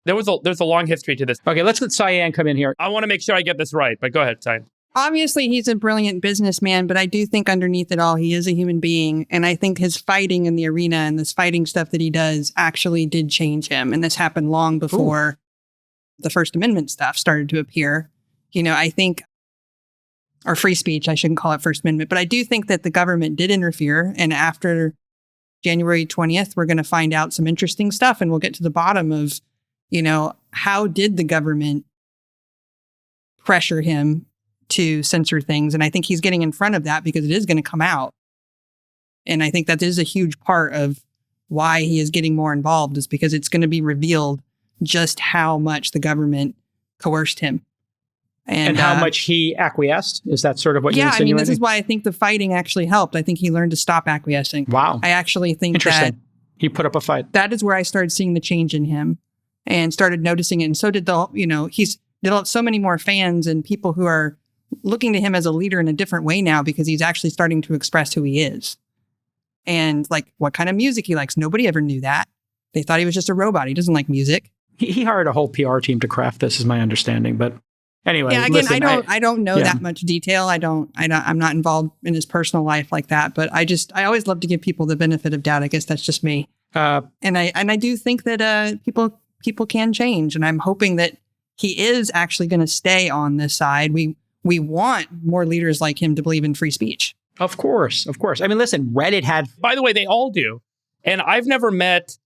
There's a long history to this. Okay, let's let Cyan come in here. I want to make sure I get this right, but go ahead, Cyan. Obviously, he's a brilliant businessman, but I do think underneath it all, he is a human being. And I think his fighting in the arena and this fighting stuff that he does actually did change him. And this happened long before the First Amendment stuff started to appear. You know, I think, or free speech, I shouldn't call it First Amendment, but I do think that the government did interfere. And after January 20th, we're going to find out some interesting stuff, and we'll get to the bottom of, you know, how did the government pressure him to censor things? And I think he's getting in front of that because it is going to come out. And I think that is a huge part of why he is getting more involved, is because it's going to be revealed just how much the government coerced him. And how much he acquiesced? Is that sort of what you're insinuating? Yeah, I mean, this is why I think the fighting actually helped. I think he learned to stop acquiescing. Wow. I actually think that He put up a fight. That is where I started seeing the change in him and started noticing it. And so did he's developed so many more fans and people who are looking to him as a leader in a different way now because he's actually starting to express who he is. And like what kind of music he likes. Nobody ever knew that. They thought he was just a robot. He doesn't like music. He hired a whole PR team to craft this, is my understanding. But anyway, yeah, again, listen, I don't know that much detail. I'm not involved in his personal life like that. But I always love to give people the benefit of doubt. I guess that's just me. And I do think that people can change, and I'm hoping that he is actually going to stay on this side. We want more leaders like him to believe in free speech. Of course. I mean, listen, Reddit had. By the way, they all do, and I've never met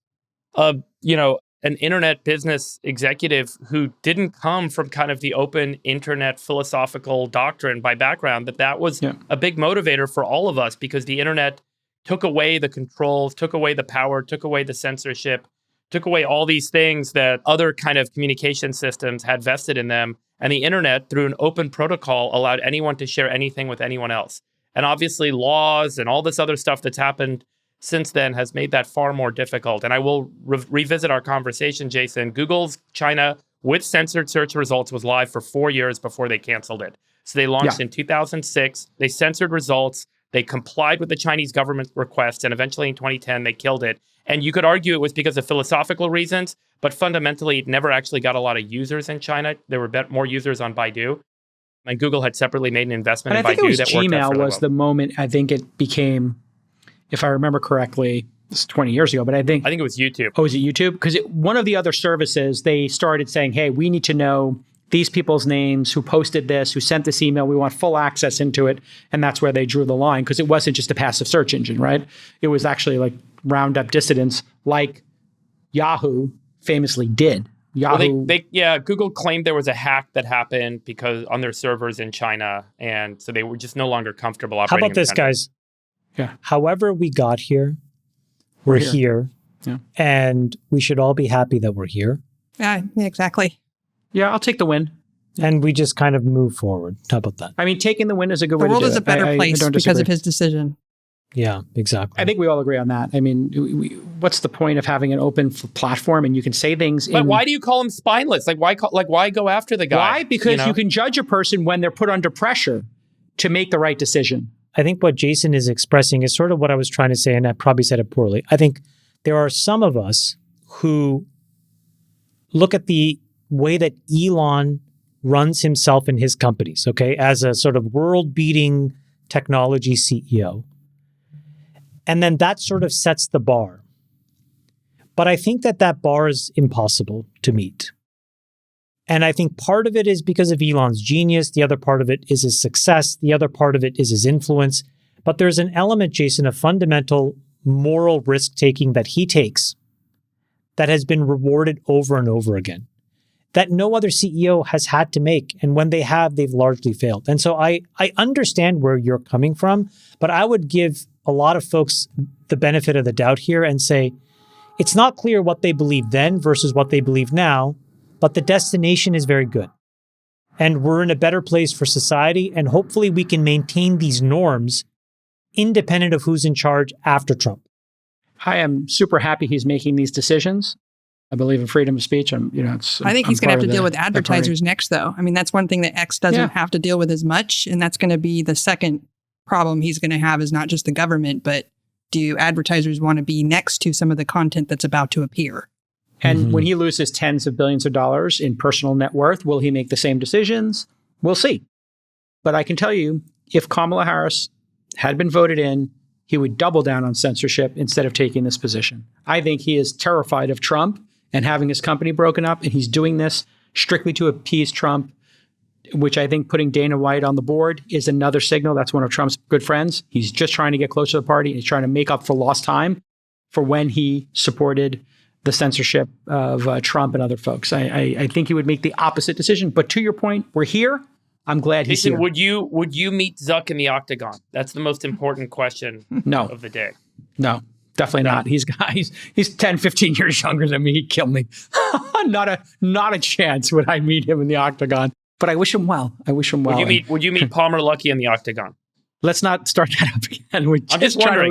an internet business executive who didn't come from kind of the open internet philosophical doctrine by background. That was a big motivator for all of us because the internet took away the controls, took away the power, took away the censorship, took away all these things that other kind of communication systems had vested in them. And the internet, through an open protocol, allowed anyone to share anything with anyone else. And obviously laws and all this other stuff that's happened since then has made that far more difficult. And I will revisit our conversation, Jason. Google's China with censored search results was live for 4 years before they canceled it. So they launched in 2006. They censored results. They complied with the Chinese government request. And eventually in 2010, they killed it. And you could argue it was because of philosophical reasons, but fundamentally, it never actually got a lot of users in China. There were more users on Baidu. And Google had separately made an investment in Baidu that worked out fairly well. Gmail was the moment I think it became, if I remember correctly, this is 20 years ago, but I think it was YouTube. Oh, was it YouTube? Because one of the other services, they started saying, hey, we need to know these people's names, who posted this, who sent this email. We want full access into it. And that's where they drew the line, because it wasn't just a passive search engine, right? It was actually like round up dissidents like Yahoo famously did. Yahoo. Well, Google claimed there was a hack that happened because on their servers in China. And so they were just no longer comfortable operating. How about this, guys? Yeah. However we got here, we're here. Yeah. And we should all be happy that we're here. Yeah, exactly. Yeah, I'll take the win. And we just kind of move forward. How about that? I mean, taking the win is a good way to do it. The world is a better place because of his decision. Yeah, exactly. I think we all agree on that. I mean, what's the point of having an open platform and you can say things? But why do you call him spineless? Why go after the guy? Why? Because you can judge a person when they're put under pressure to make the right decision. I think what Jason is expressing is sort of what I was trying to say, and I probably said it poorly. I think there are some of us who look at the way that Elon runs himself and his companies, okay, as a sort of world-beating technology CEO. And then that sort of sets the bar. But I think that bar is impossible to meet. And I think part of it is because of Elon's genius. The other part of it is his success. The other part of it is his influence. But there's an element, Jason, of fundamental moral risk-taking that he takes that has been rewarded over and over again, that no other CEO has had to make. And when they have, they've largely failed. And so I understand where you're coming from, but I would give a lot of folks the benefit of the doubt here and say, it's not clear what they believed then versus what they believe now, but the destination is very good. And we're in a better place for society, and hopefully we can maintain these norms independent of who's in charge after Trump. I am super happy he's making these decisions. I believe in freedom of speech. I think he's going to have to deal with advertisers next, though. I mean, that's one thing that X doesn't have to deal with as much, and that's going to be the second problem he's going to have, is not just the government, but do advertisers want to be next to some of the content that's about to appear? And when he loses tens of billions of dollars in personal net worth, will he make the same decisions? We'll see. But I can tell you, if Kamala Harris had been voted in, he would double down on censorship instead of taking this position. I think he is terrified of Trump and having his company broken up, and he's doing this strictly to appease Trump, which I think putting Dana White on the board is another signal. That's one of Trump's good friends. He's just trying to get closer to the party. He's trying to make up for lost time for when he supported the censorship of Trump and other folks. I think he would make the opposite decision. But to your point, we're here. I'm glad he's here. Would you meet Zuck in the octagon? That's the most important question of the day. No, definitely not. He's 10, 15 years younger than me. He'd kill me. Not a chance would I meet him in the octagon. But I wish him well. Would you meet Palmer Luckey in the octagon? Let's not start that up again. I'm just wondering.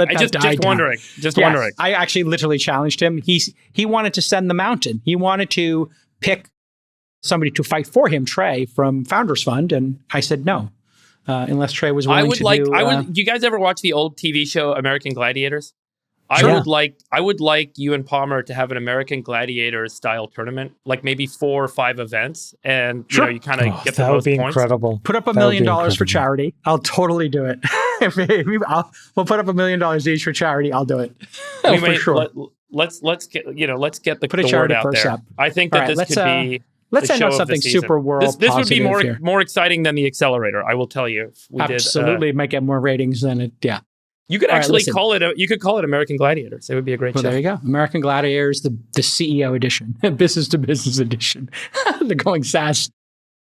Just wondering. I actually literally challenged him. He wanted to send the mountain. He wanted to pick somebody to fight for him, Trey from Founders Fund, and I said no, unless Trey was willing to do. Do you guys ever watch the old TV show American Gladiators? Sure. I would like you and Palmer to have an American Gladiator style tournament, like maybe 4 or 5 events, and you kind of get the that would most be points. incredible. Put up $1 million for charity. I'll totally do it. We'll put up $1 million each for charity. I'll do it. For sure. Let's get the put a word charity out purse there. up. I think that this could be. Let's end on something super world. This would be positive more exciting than the accelerator. I will tell you. Absolutely, might get more ratings than it. Yeah. You could actually call it American Gladiators. It would be a great show. There you go. American Gladiators, the CEO edition, business to business edition. They're going SaaS.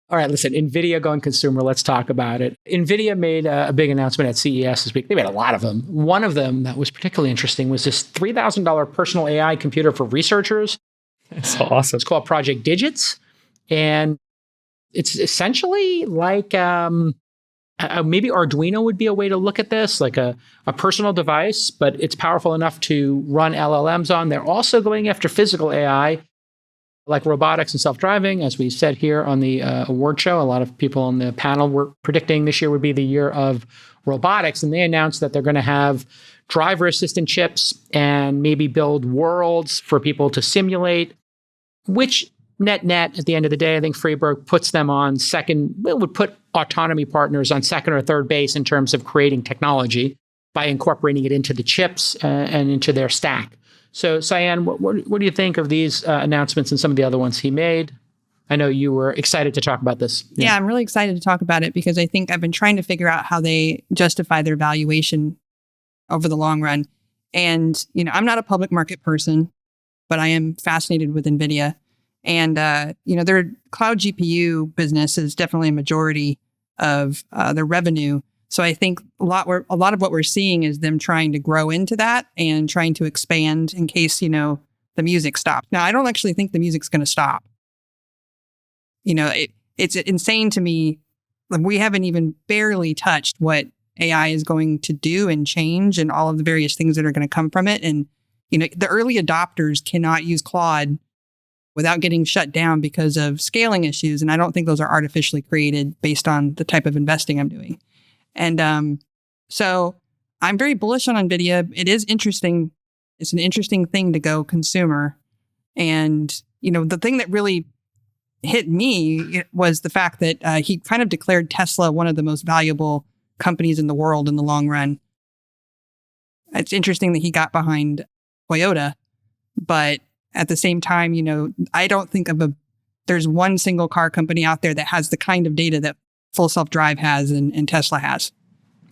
All right, listen, Nvidia going consumer. Let's talk about it. Nvidia made a big announcement at CES this week. They made a lot of them. One of them that was particularly interesting was this $3,000 personal AI computer for researchers. It's awesome. It's called Project Digits. And it's essentially like maybe Arduino would be a way to look at this, like a personal device, but it's powerful enough to run LLMs on. They're also going after physical AI, like robotics and self-driving. As we said here on the award show, a lot of people on the panel were predicting this year would be the year of robotics. And they announced that they're going to have driver assistant chips and maybe build worlds for people to simulate, which net at the end of the day, I think Freeberg puts them on would put autonomy partners on second or third base in terms of creating technology by incorporating it into the chips and into their stack. So, Cyan, what do you think of these announcements and some of the other ones he made? I know you were excited to talk about this. Yeah, I'm really excited to talk about it because I think I've been trying to figure out how they justify their valuation over the long run. And, I'm not a public market person, but I am fascinated with Nvidia. And, their cloud GPU business is definitely a majority of their revenue. So I think a lot of what we're seeing is them trying to grow into that and trying to expand in case, the music stops. Now, I don't actually think the music's going to stop. It's insane to me. We haven't even barely touched what AI is going to do and change and all of the various things that are going to come from it. And, the early adopters cannot use Claude without getting shut down because of scaling issues. And I don't think those are artificially created based on the type of investing I'm doing. And so I'm very bullish on NVIDIA. It is interesting. It's an interesting thing to go consumer. And, the thing that really hit me was the fact that he kind of declared Tesla one of the most valuable companies in the world in the long run. It's interesting that he got behind Toyota, but at the same time, I don't think there's one single car company out there that has the kind of data that Full Self-Drive has and Tesla has.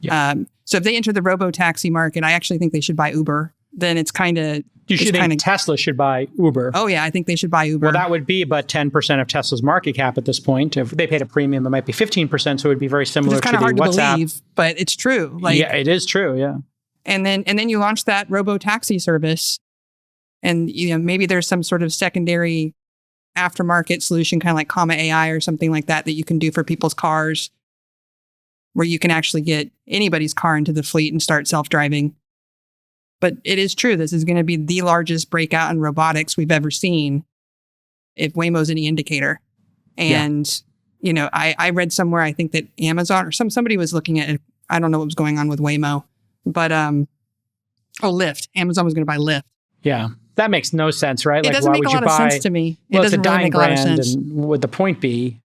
Yeah. So if they enter the robo-taxi market, I actually think they should buy Uber. Then it's kind of... You should think Tesla should buy Uber. Oh, yeah, I think they should buy Uber. Well, that would be about 10% of Tesla's market cap at this point. If they paid a premium, it might be 15%, so it would be very similar to the WhatsApp. It's kind of hard to believe, but it's true. Yeah, it is true, yeah. And then you launch that robo-taxi service, and maybe there's some sort of secondary aftermarket solution, kind of like Comma AI or something like that you can do for people's cars, where you can actually get anybody's car into the fleet and start self-driving. But it is true. This is going to be the largest breakout in robotics we've ever seen, if Waymo's any indicator. And, I read somewhere, I think that Amazon or somebody was looking at it. I don't know what was going on with Waymo, but, Lyft. Amazon was going to buy Lyft. Yeah. That makes no sense, right? It doesn't make a lot of sense to me. It doesn't really make a lot of sense. And would the point be,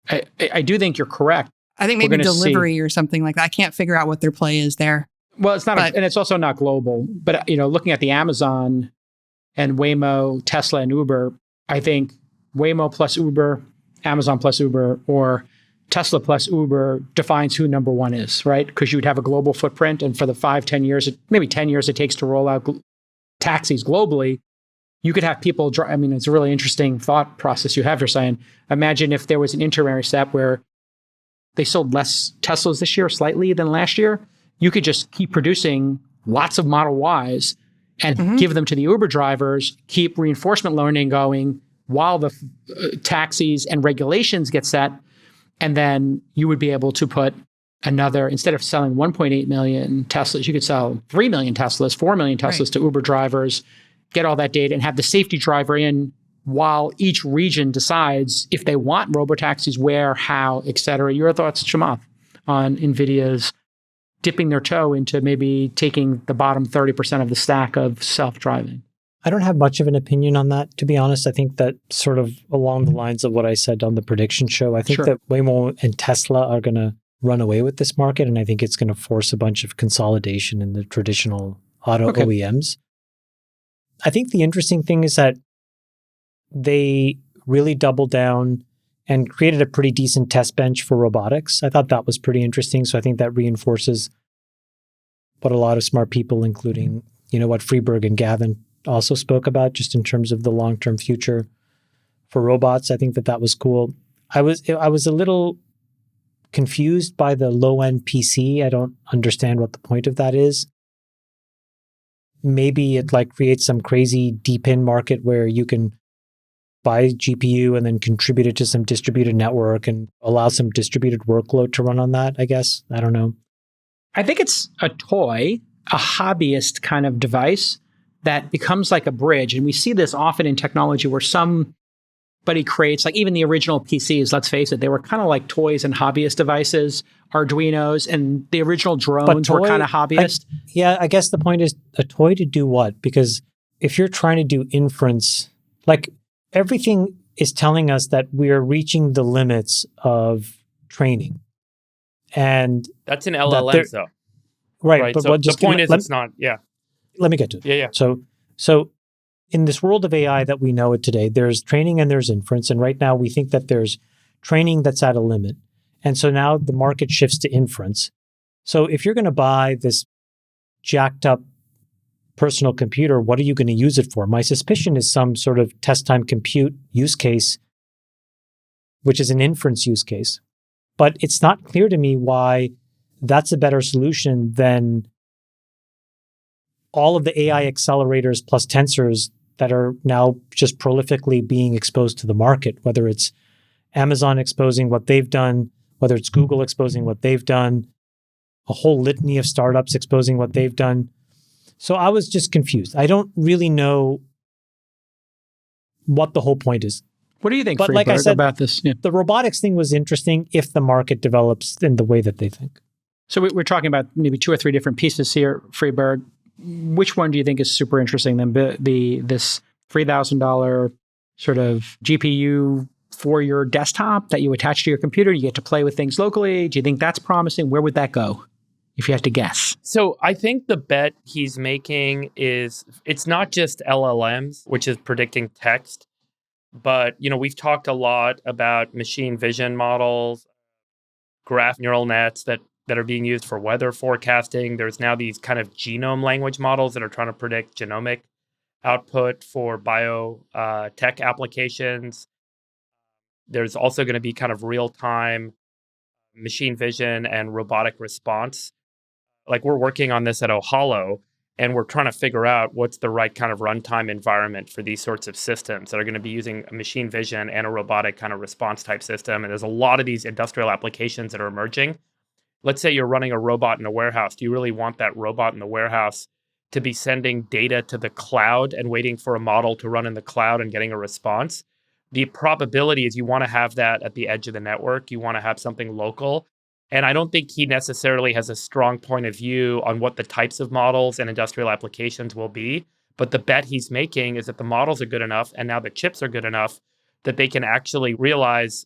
I do think you're correct. I think maybe delivery or something like that. I can't figure out what their play is there. Well, it's not, and it's also not global. But, looking at the Amazon and Waymo, Tesla, and Uber, I think Waymo plus Uber, Amazon plus Uber, or Tesla plus Uber defines who number one is, right? Because you would have a global footprint. And for the 5-10 years, maybe 10 years it takes to roll out taxis globally, you could have people drive. I mean, it's a really interesting thought process you have here, Cyan. Imagine if there was an intermediary step where they sold less Teslas this year slightly than last year. You could just keep producing lots of Model Ys and give them to the Uber drivers, keep reinforcement learning going while the taxis and regulations get set. And then you would be able to put another, instead of selling 1.8 million Teslas, you could sell 3 million Teslas, 4 million Teslas to Uber drivers, get all that data and have the safety driver in while each region decides if they want robotaxis, where, how, et cetera. Your thoughts, Chamath, on NVIDIA's dipping their toe into maybe taking the bottom 30% of the stack of self-driving? I don't have much of an opinion on that, to be honest. I think that sort of along the lines of what I said on the prediction show, I think that Waymo and Tesla are going to run away with this market, and I think it's going to force a bunch of consolidation in the traditional auto OEMs. I think the interesting thing is that they really doubled down and created a pretty decent test bench for robotics. I thought that was pretty interesting. So I think that reinforces what a lot of smart people, including, what Freeberg and Gavin also spoke about, just in terms of the long-term future for robots. I think that was cool. I was a little confused by the low-end PC. I don't understand what the point of that is. Maybe it creates some crazy deep-in market where you can buy a GPU and then contribute it to some distributed network and allow some distributed workload to run on that, I guess. I don't know. I think it's a toy, a hobbyist kind of device that becomes like a bridge. And we see this often in technology where somebody creates, even the original PCs, let's face it, they were kind of like toys and hobbyist devices, Arduinos, and the original drones were kind of hobbyist. I guess the point is a toy to do what? Because if you're trying to do inference, everything is telling us that we are reaching the limits of training. And that's an LLM, though. Right. But so the point is, it's not, Let me get to it. Yeah. So in this world of AI that we know it today, there's training and there's inference. And right now we think that there's training that's at a limit. And so now the market shifts to inference. So if you're going to buy this jacked up personal computer, what are you going to use it for? My suspicion is some sort of test time compute use case, which is an inference use case. But it's not clear to me why that's a better solution than all of the AI accelerators plus tensors that are now just prolifically being exposed to the market, whether it's Amazon exposing what they've done, whether it's Google exposing what they've done, a whole litany of startups exposing what they've done. So I was just confused. I don't really know what the whole point is. What do you think, but like I said, about this? Yeah. The robotics thing was interesting if the market develops in the way that they think. So we're talking about maybe 2 or 3 different pieces here, Freeberg. Which one do you think is super interesting? This $3,000 sort of GPU for your desktop that you attach to your computer, you get to play with things locally. Do you think that's promising? Where would that go, if you had to guess? So I think the bet he's making is it's not just LLMs, which is predicting text, but we've talked a lot about machine vision models, graph neural nets that are being used for weather forecasting. There's now these kind of genome language models that are trying to predict genomic output for biotech applications. There's also going to be kind of real-time machine vision and robotic response. We're working on this at Ohalo, and we're trying to figure out what's the right kind of runtime environment for these sorts of systems that are going to be using a machine vision and a robotic kind of response type system. And there's a lot of these industrial applications that are emerging. Let's say you're running a robot in a warehouse. Do you really want that robot in the warehouse to be sending data to the cloud and waiting for a model to run in the cloud and getting a response? The probability is you want to have that at the edge of the network. You want to have something local. And I don't think he necessarily has a strong point of view on what the types of models and industrial applications will be. But the bet he's making is that the models are good enough and now the chips are good enough that they can actually realize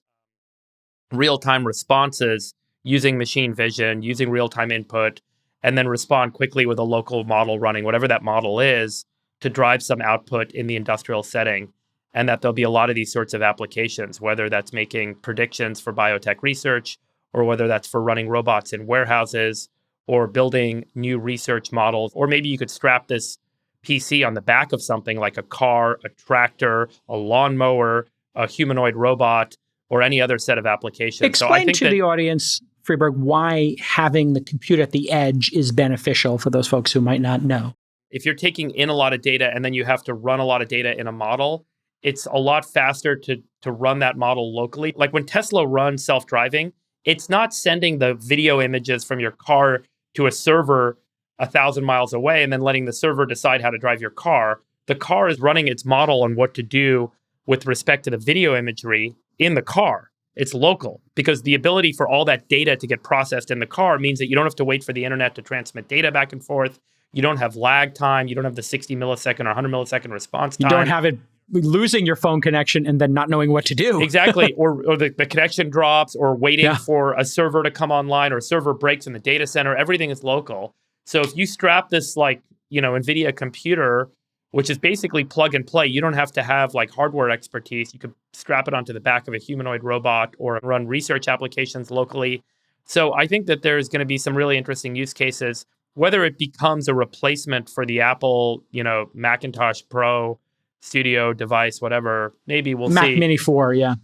real-time responses using machine vision, using real-time input, and then respond quickly with a local model running, whatever that model is, to drive some output in the industrial setting. And that there'll be a lot of these sorts of applications, whether that's making predictions for biotech research, or whether that's for running robots in warehouses, or building new research models. Or maybe you could strap this PC on the back of something like a car, a tractor, a lawnmower, a humanoid robot, or any other set of applications. Explain to the audience, Freeberg, why having the compute at the edge is beneficial for those folks who might not know. If you're taking in a lot of data and then you have to run a lot of data in a model, it's a lot faster to run that model locally. Like when Tesla runs self-driving, it's not sending the video images from your car to a server 1,000 miles away and then letting the server decide how to drive your car. The car is running its model on what to do with respect to the video imagery in the car. It's local because the ability for all that data to get processed in the car means that you don't have to wait for the internet to transmit data back and forth. You don't have lag time. You don't have the 60 millisecond or 100 millisecond response time. You don't have it losing your phone connection and then not knowing what to do. Exactly. Or the connection drops or waiting for a server to come online or a server breaks in the data center. Everything is local. So if you strap this Nvidia computer, which is basically plug and play, you don't have to have hardware expertise. You could strap it onto the back of a humanoid robot or run research applications locally. So I think that there's going to be some really interesting use cases, whether it becomes a replacement for the Apple, Macintosh Pro Studio device, whatever. Maybe we'll see. Mac Mini 4, yeah.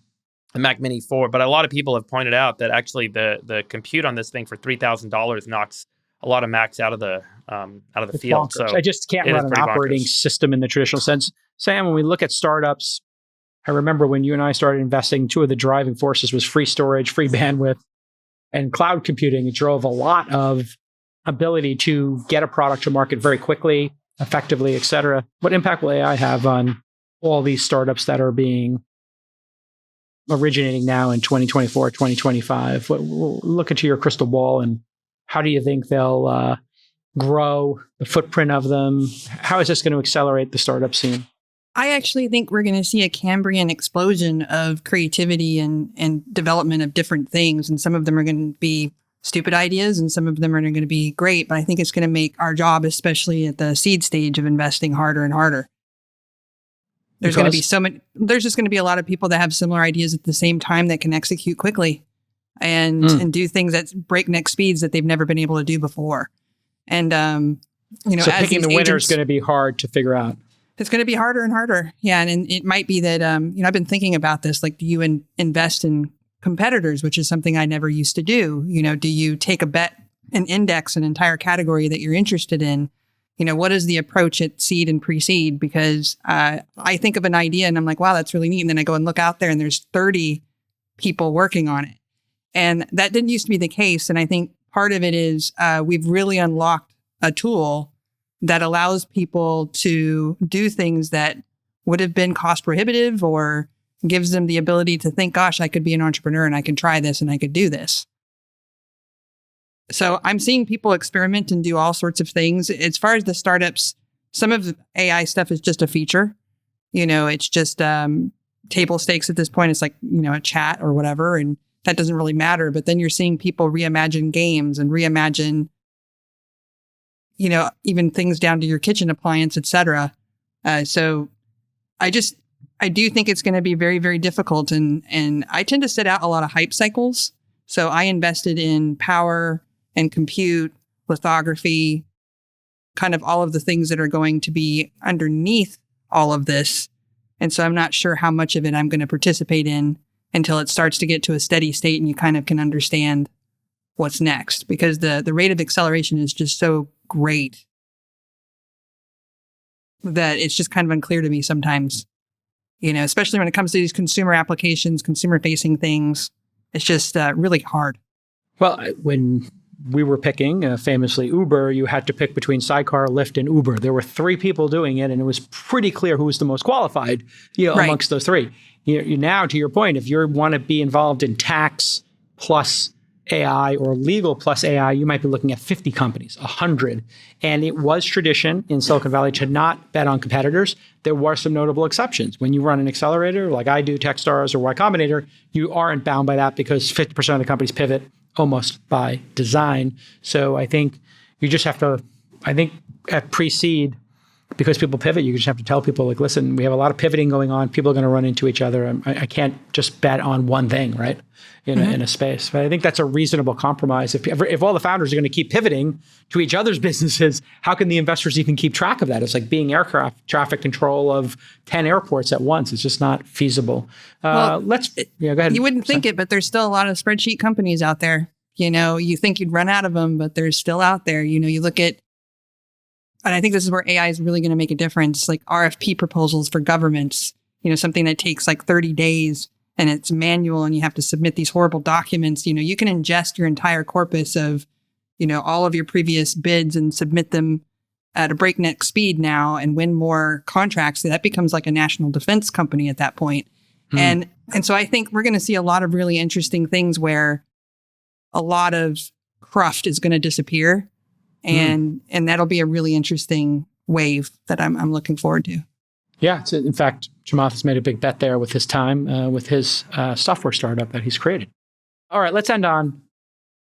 The Mac Mini 4. But a lot of people have pointed out that actually the compute on this thing for $3,000 knocks a lot of Macs out of the field. Bonkers. So I just can't run an operating system in the traditional sense. Sam, when we look at startups, I remember when you and I started investing, two of the driving forces was free storage, free bandwidth, and cloud computing. It drove a lot of ability to get a product to market very quickly, effectively, et cetera. What impact will AI have on all these startups that are originating now in 2024, 2025? Look into your crystal ball, and how do you think they'll grow, the footprint of them? How is this going to accelerate the startup scene? I actually think we're going to see a Cambrian explosion of creativity and development of different things. And some of them are going to be stupid ideas and some of them are going to be great. But I think it's going to make our job, especially at the seed stage of investing, harder and harder. There's going to be there's just going to be a lot of people that have similar ideas at the same time that can execute quickly and do things at breakneck speeds that they've never been able to do before. And, so picking the winner is going to be hard to figure out. It's going to be harder and harder. Yeah. And it might be that, I've been thinking about this, do you invest in competitors, which is something I never used to do? Do you take a bet and index an entire category that you're interested in? What is the approach at seed and pre-seed? Because I think of an idea and I'm like, wow, that's really neat. And then I go and look out there and there's 30 people working on it. And that didn't used to be the case. And I think part of it is we've really unlocked a tool that allows people to do things that would have been cost prohibitive or gives them the ability to think, gosh, I could be an entrepreneur and I can try this and I could do this. So I'm seeing people experiment and do all sorts of things. As far as the startups, some of the AI stuff is just a feature. It's just table stakes at this point. It's like, a chat or whatever. And that doesn't really matter. But then you're seeing people reimagine games and reimagine even things down to your kitchen appliance, et cetera. So I do think it's going to be very, very difficult. And I tend to set out a lot of hype cycles. So I invested in power and compute, lithography, kind of all of the things that are going to be underneath all of this. And so I'm not sure how much of it I'm going to participate in until it starts to get to a steady state and you kind of can understand what's next, because the rate of acceleration is just so great that it's just kind of unclear to me sometimes, especially when it comes to these consumer applications, consumer facing things. It's just really hard. Well, when we were picking, famously Uber, you had to pick between Sidecar, Lyft, and Uber. There were three people doing it, and it was pretty clear who was the most qualified Right. amongst those three. You now, to your point, if you want to be involved in tax plus AI or legal plus AI, you might be looking at 50 companies, 100. And it was tradition in Silicon Valley to not bet on competitors. There were some notable exceptions. When you run an accelerator like I do, Techstars or Y Combinator, you aren't bound by that because 50% of the companies pivot almost by design. So I think you just have to, at pre-seed, because people pivot, you just have to tell people, listen, we have a lot of pivoting going on. People are going to run into each other. I can't just bet on one thing, right? In a space. But I think that's a reasonable compromise. If all the founders are going to keep pivoting to each other's businesses, how can the investors even keep track of that? It's like being aircraft traffic control of 10 airports at once. It's just not feasible. Go ahead. You wouldn't think it, but there's still a lot of spreadsheet companies out there. You think you'd run out of them, but they're still out there. You look at, and I think this is where AI is really going to make a difference, like RFP proposals for governments, something that takes 30 days and it's manual and you have to submit these horrible documents. You can ingest your entire corpus of, all of your previous bids and submit them at a breakneck speed now and win more contracts. So that becomes like a national defense company at that point. And so I think we're going to see a lot of really interesting things where a lot of cruft is going to disappear. And that'll be a really interesting wave that I'm looking forward to. Yeah. In fact, Chamath has made a big bet there with his time, with his software startup that he's created. All right, let's end on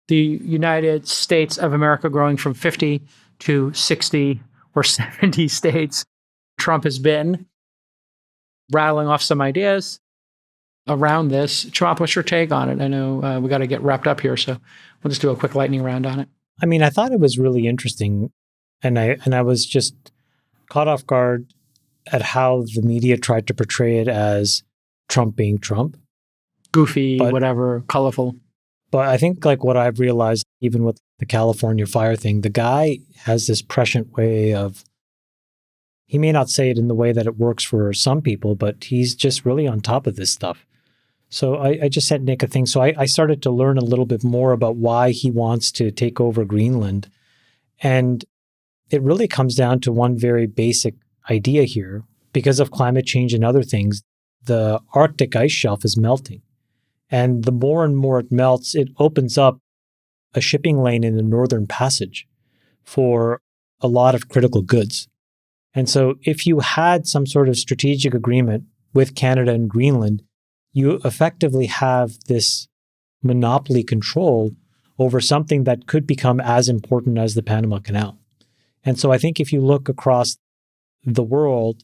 the United States of America growing from 50 to 60 or 70 states. Trump has been rattling off some ideas around this. Chamath, what's your take on it? I know we got to get wrapped up here, so we'll just do a quick lightning round on it. I mean, I thought it was really interesting, and I was just caught off guard at how the media tried to portray it as Trump being Trump. Goofy, whatever, colorful. But I think like what I've realized, even with the California fire thing, the guy has this prescient way of, he may not say it in the way that it works for some people, but he's just really on top of this stuff. So I just sent Nick a thing. So I started to learn a little bit more about why he wants to take over Greenland. And it really comes down to one very basic idea here. Because of climate change and other things, the Arctic ice shelf is melting. And the more and more it melts, it opens up a shipping lane in the Northern Passage for a lot of critical goods. And so if you had some sort of strategic agreement with Canada and Greenland, you effectively have this monopoly control over something that could become as important as the Panama Canal. And so I think if you look across the world,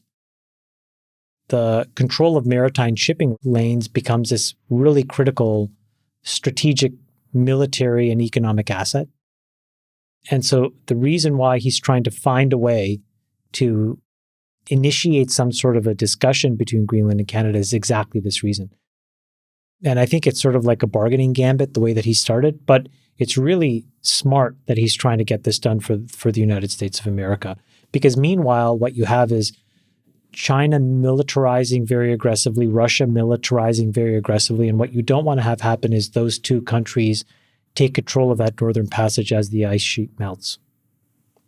the control of maritime shipping lanes becomes this really critical strategic military and economic asset. And so the reason why he's trying to find a way to initiate some sort of a discussion between Greenland and Canada is exactly this reason. And I think it's sort of like a bargaining gambit, the way that he started, but it's really smart that he's trying to get this done for the United States of America. Because meanwhile, what you have is China militarizing very aggressively, Russia militarizing very aggressively. And what you don't want to have happen is those two countries take control of that Northern Passage as the ice sheet melts.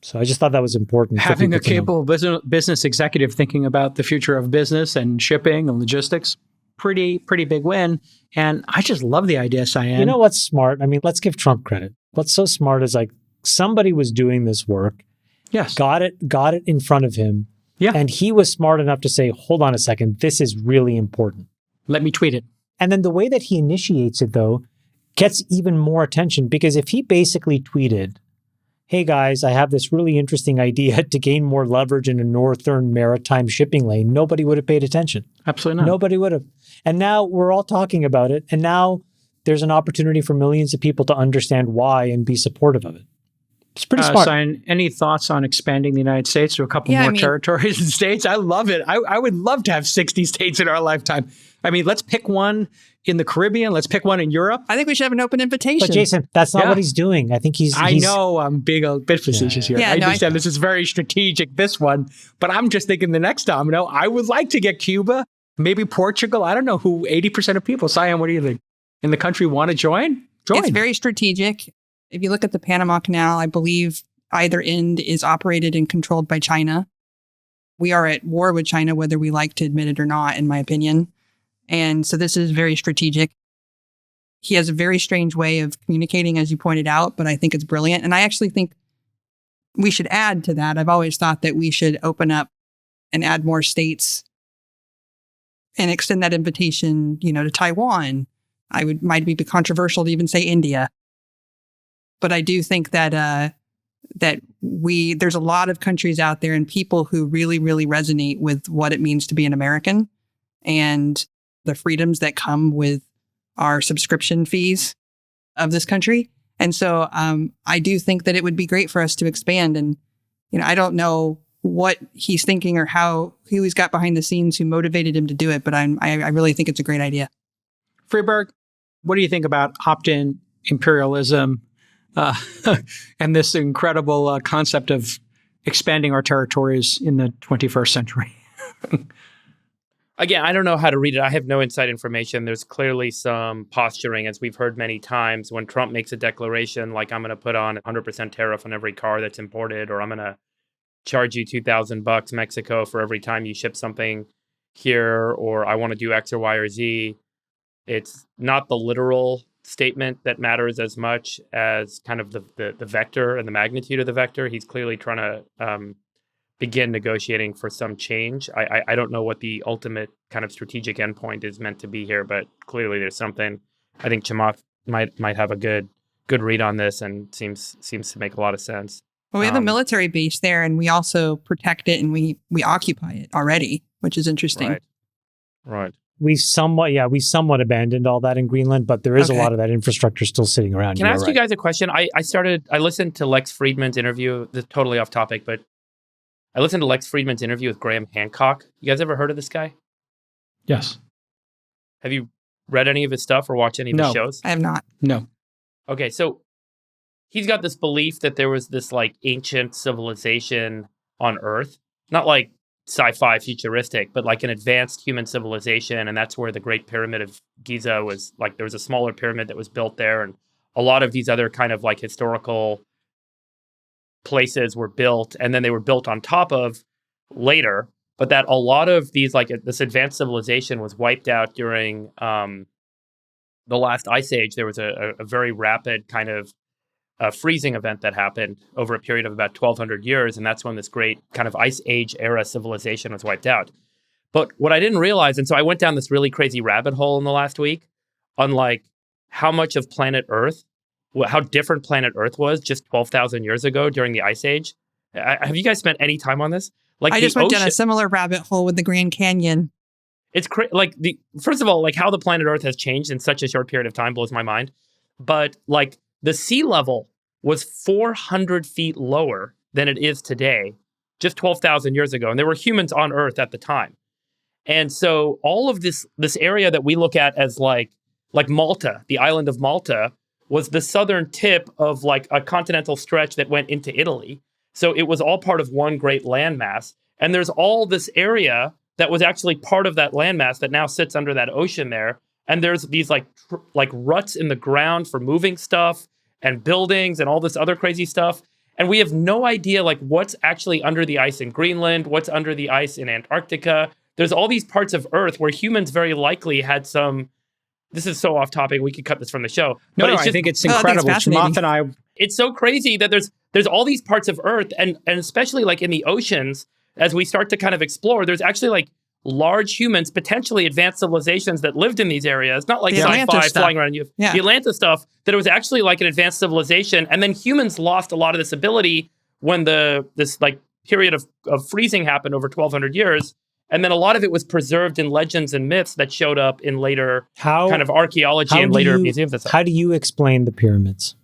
So I just thought that was important. Having a capable business executive thinking about the future of business and shipping and logistics, pretty big win. And I just love the idea, Cyan. You know what's smart? I mean, let's give Trump credit. What's so smart is like somebody was doing this work. Yes. Got it in front of him. Yeah. And he was smart enough to say, hold on a second, this is really important. Let me tweet it. And then the way that he initiates it, though, gets even more attention, because if he basically tweeted, hey guys, I have this really interesting idea to gain more leverage in a northern maritime shipping lane, nobody would have paid attention. Absolutely not. Nobody would have. And now we're all talking about it. And now there's an opportunity for millions of people to understand why and be supportive of it. It's pretty smart. Cyan, any thoughts on expanding the United States to a couple more territories and states? I love it. I would love to have 60 states in our lifetime. I mean, let's pick one in the Caribbean. Let's pick one in Europe. I think we should have an open invitation. But Jason, that's not what he's doing. I think I know I'm a bit facetious here. I understand this is very strategic, this one. But I'm just thinking the next domino, I would like to get Cuba, maybe Portugal. I don't know who 80% of people, Cyan, what do you think? In the country want to join? Join. It's very strategic. If you look at the Panama Canal, I believe either end is operated and controlled by China. We are at war with China, whether we like to admit it or not, in my opinion. And so this is very strategic. He has a very strange way of communicating, as you pointed out, but I think it's brilliant. And I actually think we should add to that. I've always thought that we should open up and add more states and extend that invitation, to Taiwan. Might be controversial to even say India. But I do think that there's a lot of countries out there and people who really, really resonate with what it means to be an American and the freedoms that come with our subscription fees of this country. And so I do think that it would be great for us to expand. And, I don't know what he's thinking or who he's got behind the scenes who motivated him to do it, but I really think it's a great idea. Freeberg, what do you think about opt-in imperialism? And this incredible concept of expanding our territories in the 21st century. Again, I don't know how to read it. I have no inside information. There's clearly some posturing, as we've heard many times, when Trump makes a declaration like, I'm going to put on 100% tariff on every car that's imported, or I'm going to charge you $2,000 Mexico for every time you ship something here, or I want to do X or Y or Z. It's not the literal statement that matters as much as kind of the vector and the magnitude of the vector. He's clearly trying to begin negotiating for some change. I don't know what the ultimate kind of strategic endpoint is meant to be here, but clearly there's something. I think Chamath might have a good read on this, and seems to make a lot of sense. Well, we have a military base there, and we also protect it, and we occupy it already, which is interesting. Right. We somewhat abandoned all that in Greenland, but there is a lot of that infrastructure still sitting around. Can I ask you guys a question? I listened to Lex Friedman's interview. This is totally off topic, but I listened to Lex Friedman's interview with Graham Hancock. You guys ever heard of this guy? Yes. Have you read any of his stuff or watched any of his shows? I have not. No. Okay, so he's got this belief that there was this like ancient civilization on Earth, not like sci-fi futuristic, but like an advanced human civilization, and that's where the Great Pyramid of Giza was. Like, there was a smaller pyramid that was built there, and a lot of these other kind of like historical places were built, and then they were built on top of later, but that a lot of these, like this advanced civilization, was wiped out during the last ice age. There was a very rapid kind of freezing event that happened over a period of about 1,200 years, and that's when this great kind of ice age era civilization was wiped out. But what I didn't realize, and so I went down this really crazy rabbit hole in the last week on like how much of planet Earth, how different planet Earth was just 12,000 years ago during the ice age. Have you guys spent any time on this? Like, I just went down a similar rabbit hole with the Grand Canyon. It's like first of all, like how the planet Earth has changed in such a short period of time blows my mind. But like the sea level was 400 feet lower than it is today, just 12,000 years ago. And there were humans on Earth at the time. And so all of this area that we look at as like Malta, the island of Malta, was the southern tip of like a continental stretch that went into Italy. So it was all part of one great landmass. And there's all this area that was actually part of that landmass that now sits under that ocean there. And there's these like ruts in the ground for moving stuff and buildings and all this other crazy stuff. And we have no idea like what's actually under the ice in Greenland, what's under the ice in Antarctica. There's all these parts of Earth where humans very likely had some. This is so off topic. We could cut this from the show. No, I think it's incredible. Chamath and I. It's so crazy that there's all these parts of Earth, and especially like in the oceans, as we start to kind of explore, there's actually like large humans, potentially advanced civilizations that lived in these areas, not like sci-fi flying around you. The Atlanta stuff, that it was actually like an advanced civilization. And then humans lost a lot of this ability when this like period of freezing happened over 1,200 years. And then a lot of it was preserved in legends and myths that showed up in later kind of archaeology and later museums. How do you explain the pyramids?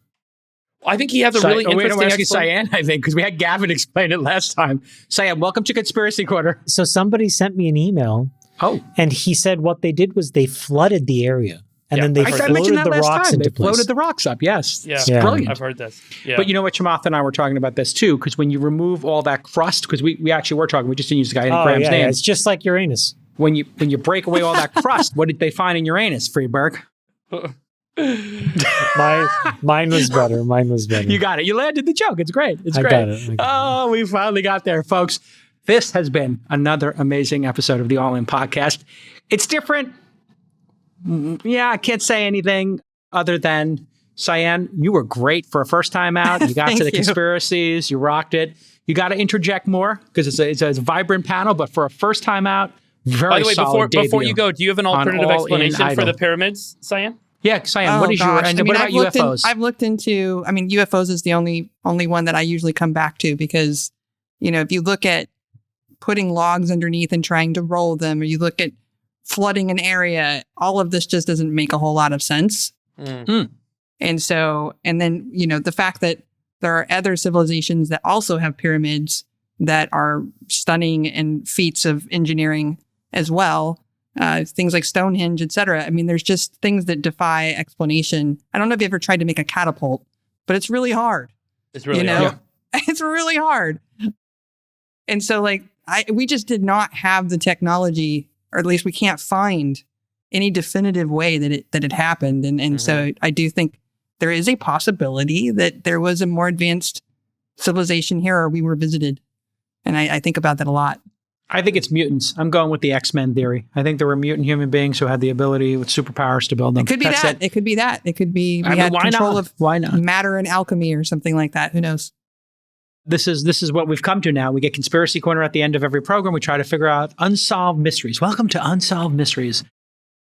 I think he has a really interesting explanation. Cyan, I think, because we had Gavin explain it last time. Cyan, welcome to Conspiracy Corner. So somebody sent me an email. Oh. And he said what they did was they flooded the area. And then they floated the rocks into place. They floated the rocks up, yes. Yeah. It's brilliant. I've heard this. Yeah. But you know what, Chamath and I were talking about this too, because when you remove all that crust, because we actually were talking, we just didn't use the guy in Graham's name. Yeah. It's just like Uranus. When you break away all that crust, what did they find in Uranus, Freeberg? Mine was better. You got it. You landed the joke. It's great. I got it. Oh, we finally got there, folks. This has been another amazing episode of the All In Podcast. It's different. Yeah, I can't say anything other than, Cyan, you were great for a first time out. You got to the conspiracies. You rocked it. You got to interject more because it's a vibrant panel, but for a first time out, very solid debut. Before you go, do you have an alternative explanation for the pyramids, Cyan? Yeah, Cyan, what is your, and what about UFOs? I've looked into, UFOs is the only one that I usually come back to because, if you look at putting logs underneath and trying to roll them, or you look at flooding an area, all of this just doesn't make a whole lot of sense. And then, the fact that there are other civilizations that also have pyramids that are stunning and feats of engineering as well. Things like Stonehenge, etc. There's just things that defy explanation. I don't know if you ever tried to make a catapult, but it's really hard. It's really hard. It's really hard. And so we just did not have the technology or at least we can't find any definitive way that it happened. And so I do think there is a possibility that there was a more advanced civilization here, or we were visited. And I think about that a lot. I think it's mutants. I'm going with the X-Men theory. I think there were mutant human beings who had the ability with superpowers to build them. It could be that. It could be that. It could be we had control of matter and alchemy or something like that. Who knows? This is what we've come to now. We get Conspiracy Corner at the end of every program. We try to figure out unsolved mysteries. Welcome to Unsolved Mysteries.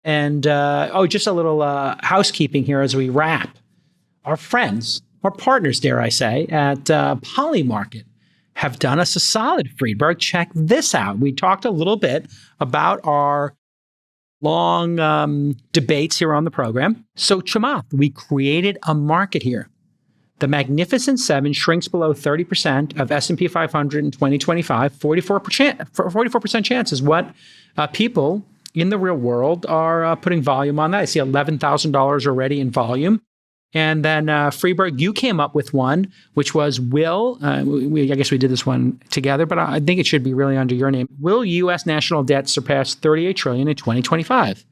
And just a little housekeeping here as we wrap. Our friends, our partners, dare I say, at Polymarket have done us a solid, Friedberg. Check this out. We talked a little bit about our long debates here on the program. So, Chamath, we created a market here. The Magnificent Seven shrinks below 30% of S&P 500 in 2025. 44% chance is what people in the real world are putting volume on that. I see $11,000 already in volume. And then Freeberg, you came up with one, which was I guess we did this one together, but I think it should be really under your name. Will U.S. national debt surpass $38 trillion in 2025?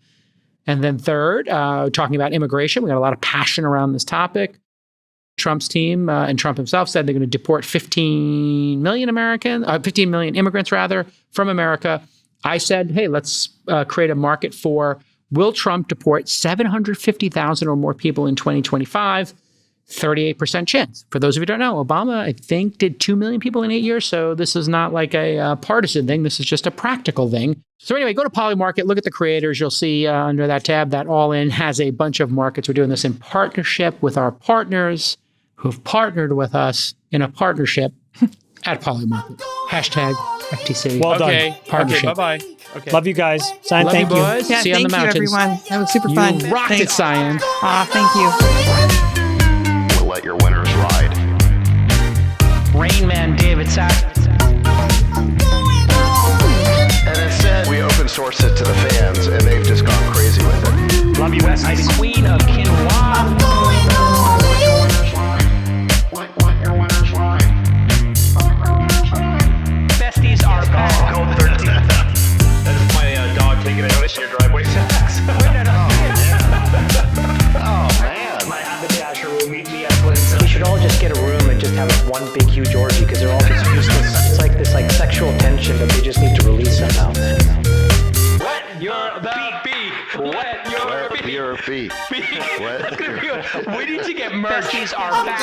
And then third, talking about immigration, we got a lot of passion around this topic. Trump's team and Trump himself said they're going to deport 15 million immigrants from America. I said, hey, let's create a market for will Trump deport 750,000 or more people in 2025? 38% chance. For those of you who don't know, Obama, I think, did 2 million people in 8 years. So this is not like a partisan thing. This is just a practical thing. So anyway, go to Polymarket, look at the creators. You'll see under that tab that All In has a bunch of markets. We're doing this in partnership with our partners who have partnered with us in a partnership at Polymarket. Hashtag FTC. Well done. Okay, bye-bye. Okay. Love you guys. Cyan, Love thank you, you. boys. Yeah, See you on the thank you, mountains. everyone. That was super fun. You rocked it, Cyan. Thank you. We'll let your winners ride. Rain Man David Sack. And instead, we open source it to the fans, and they've just gone crazy with it. Love you, Besties. Queen of Quinoa. Besties are back. Code 13. That is my dog taking a notice in your driveway setbacks. Oh, man. My haberdasher will meet me at Clinton. We should all just get a room and just have one big huge orgy because they're all just useless. It's like this sexual tension that they just need to release somehow. Wet your beak. Wet your beak. Your feet. That's gonna be we need to get merch. Besties are back.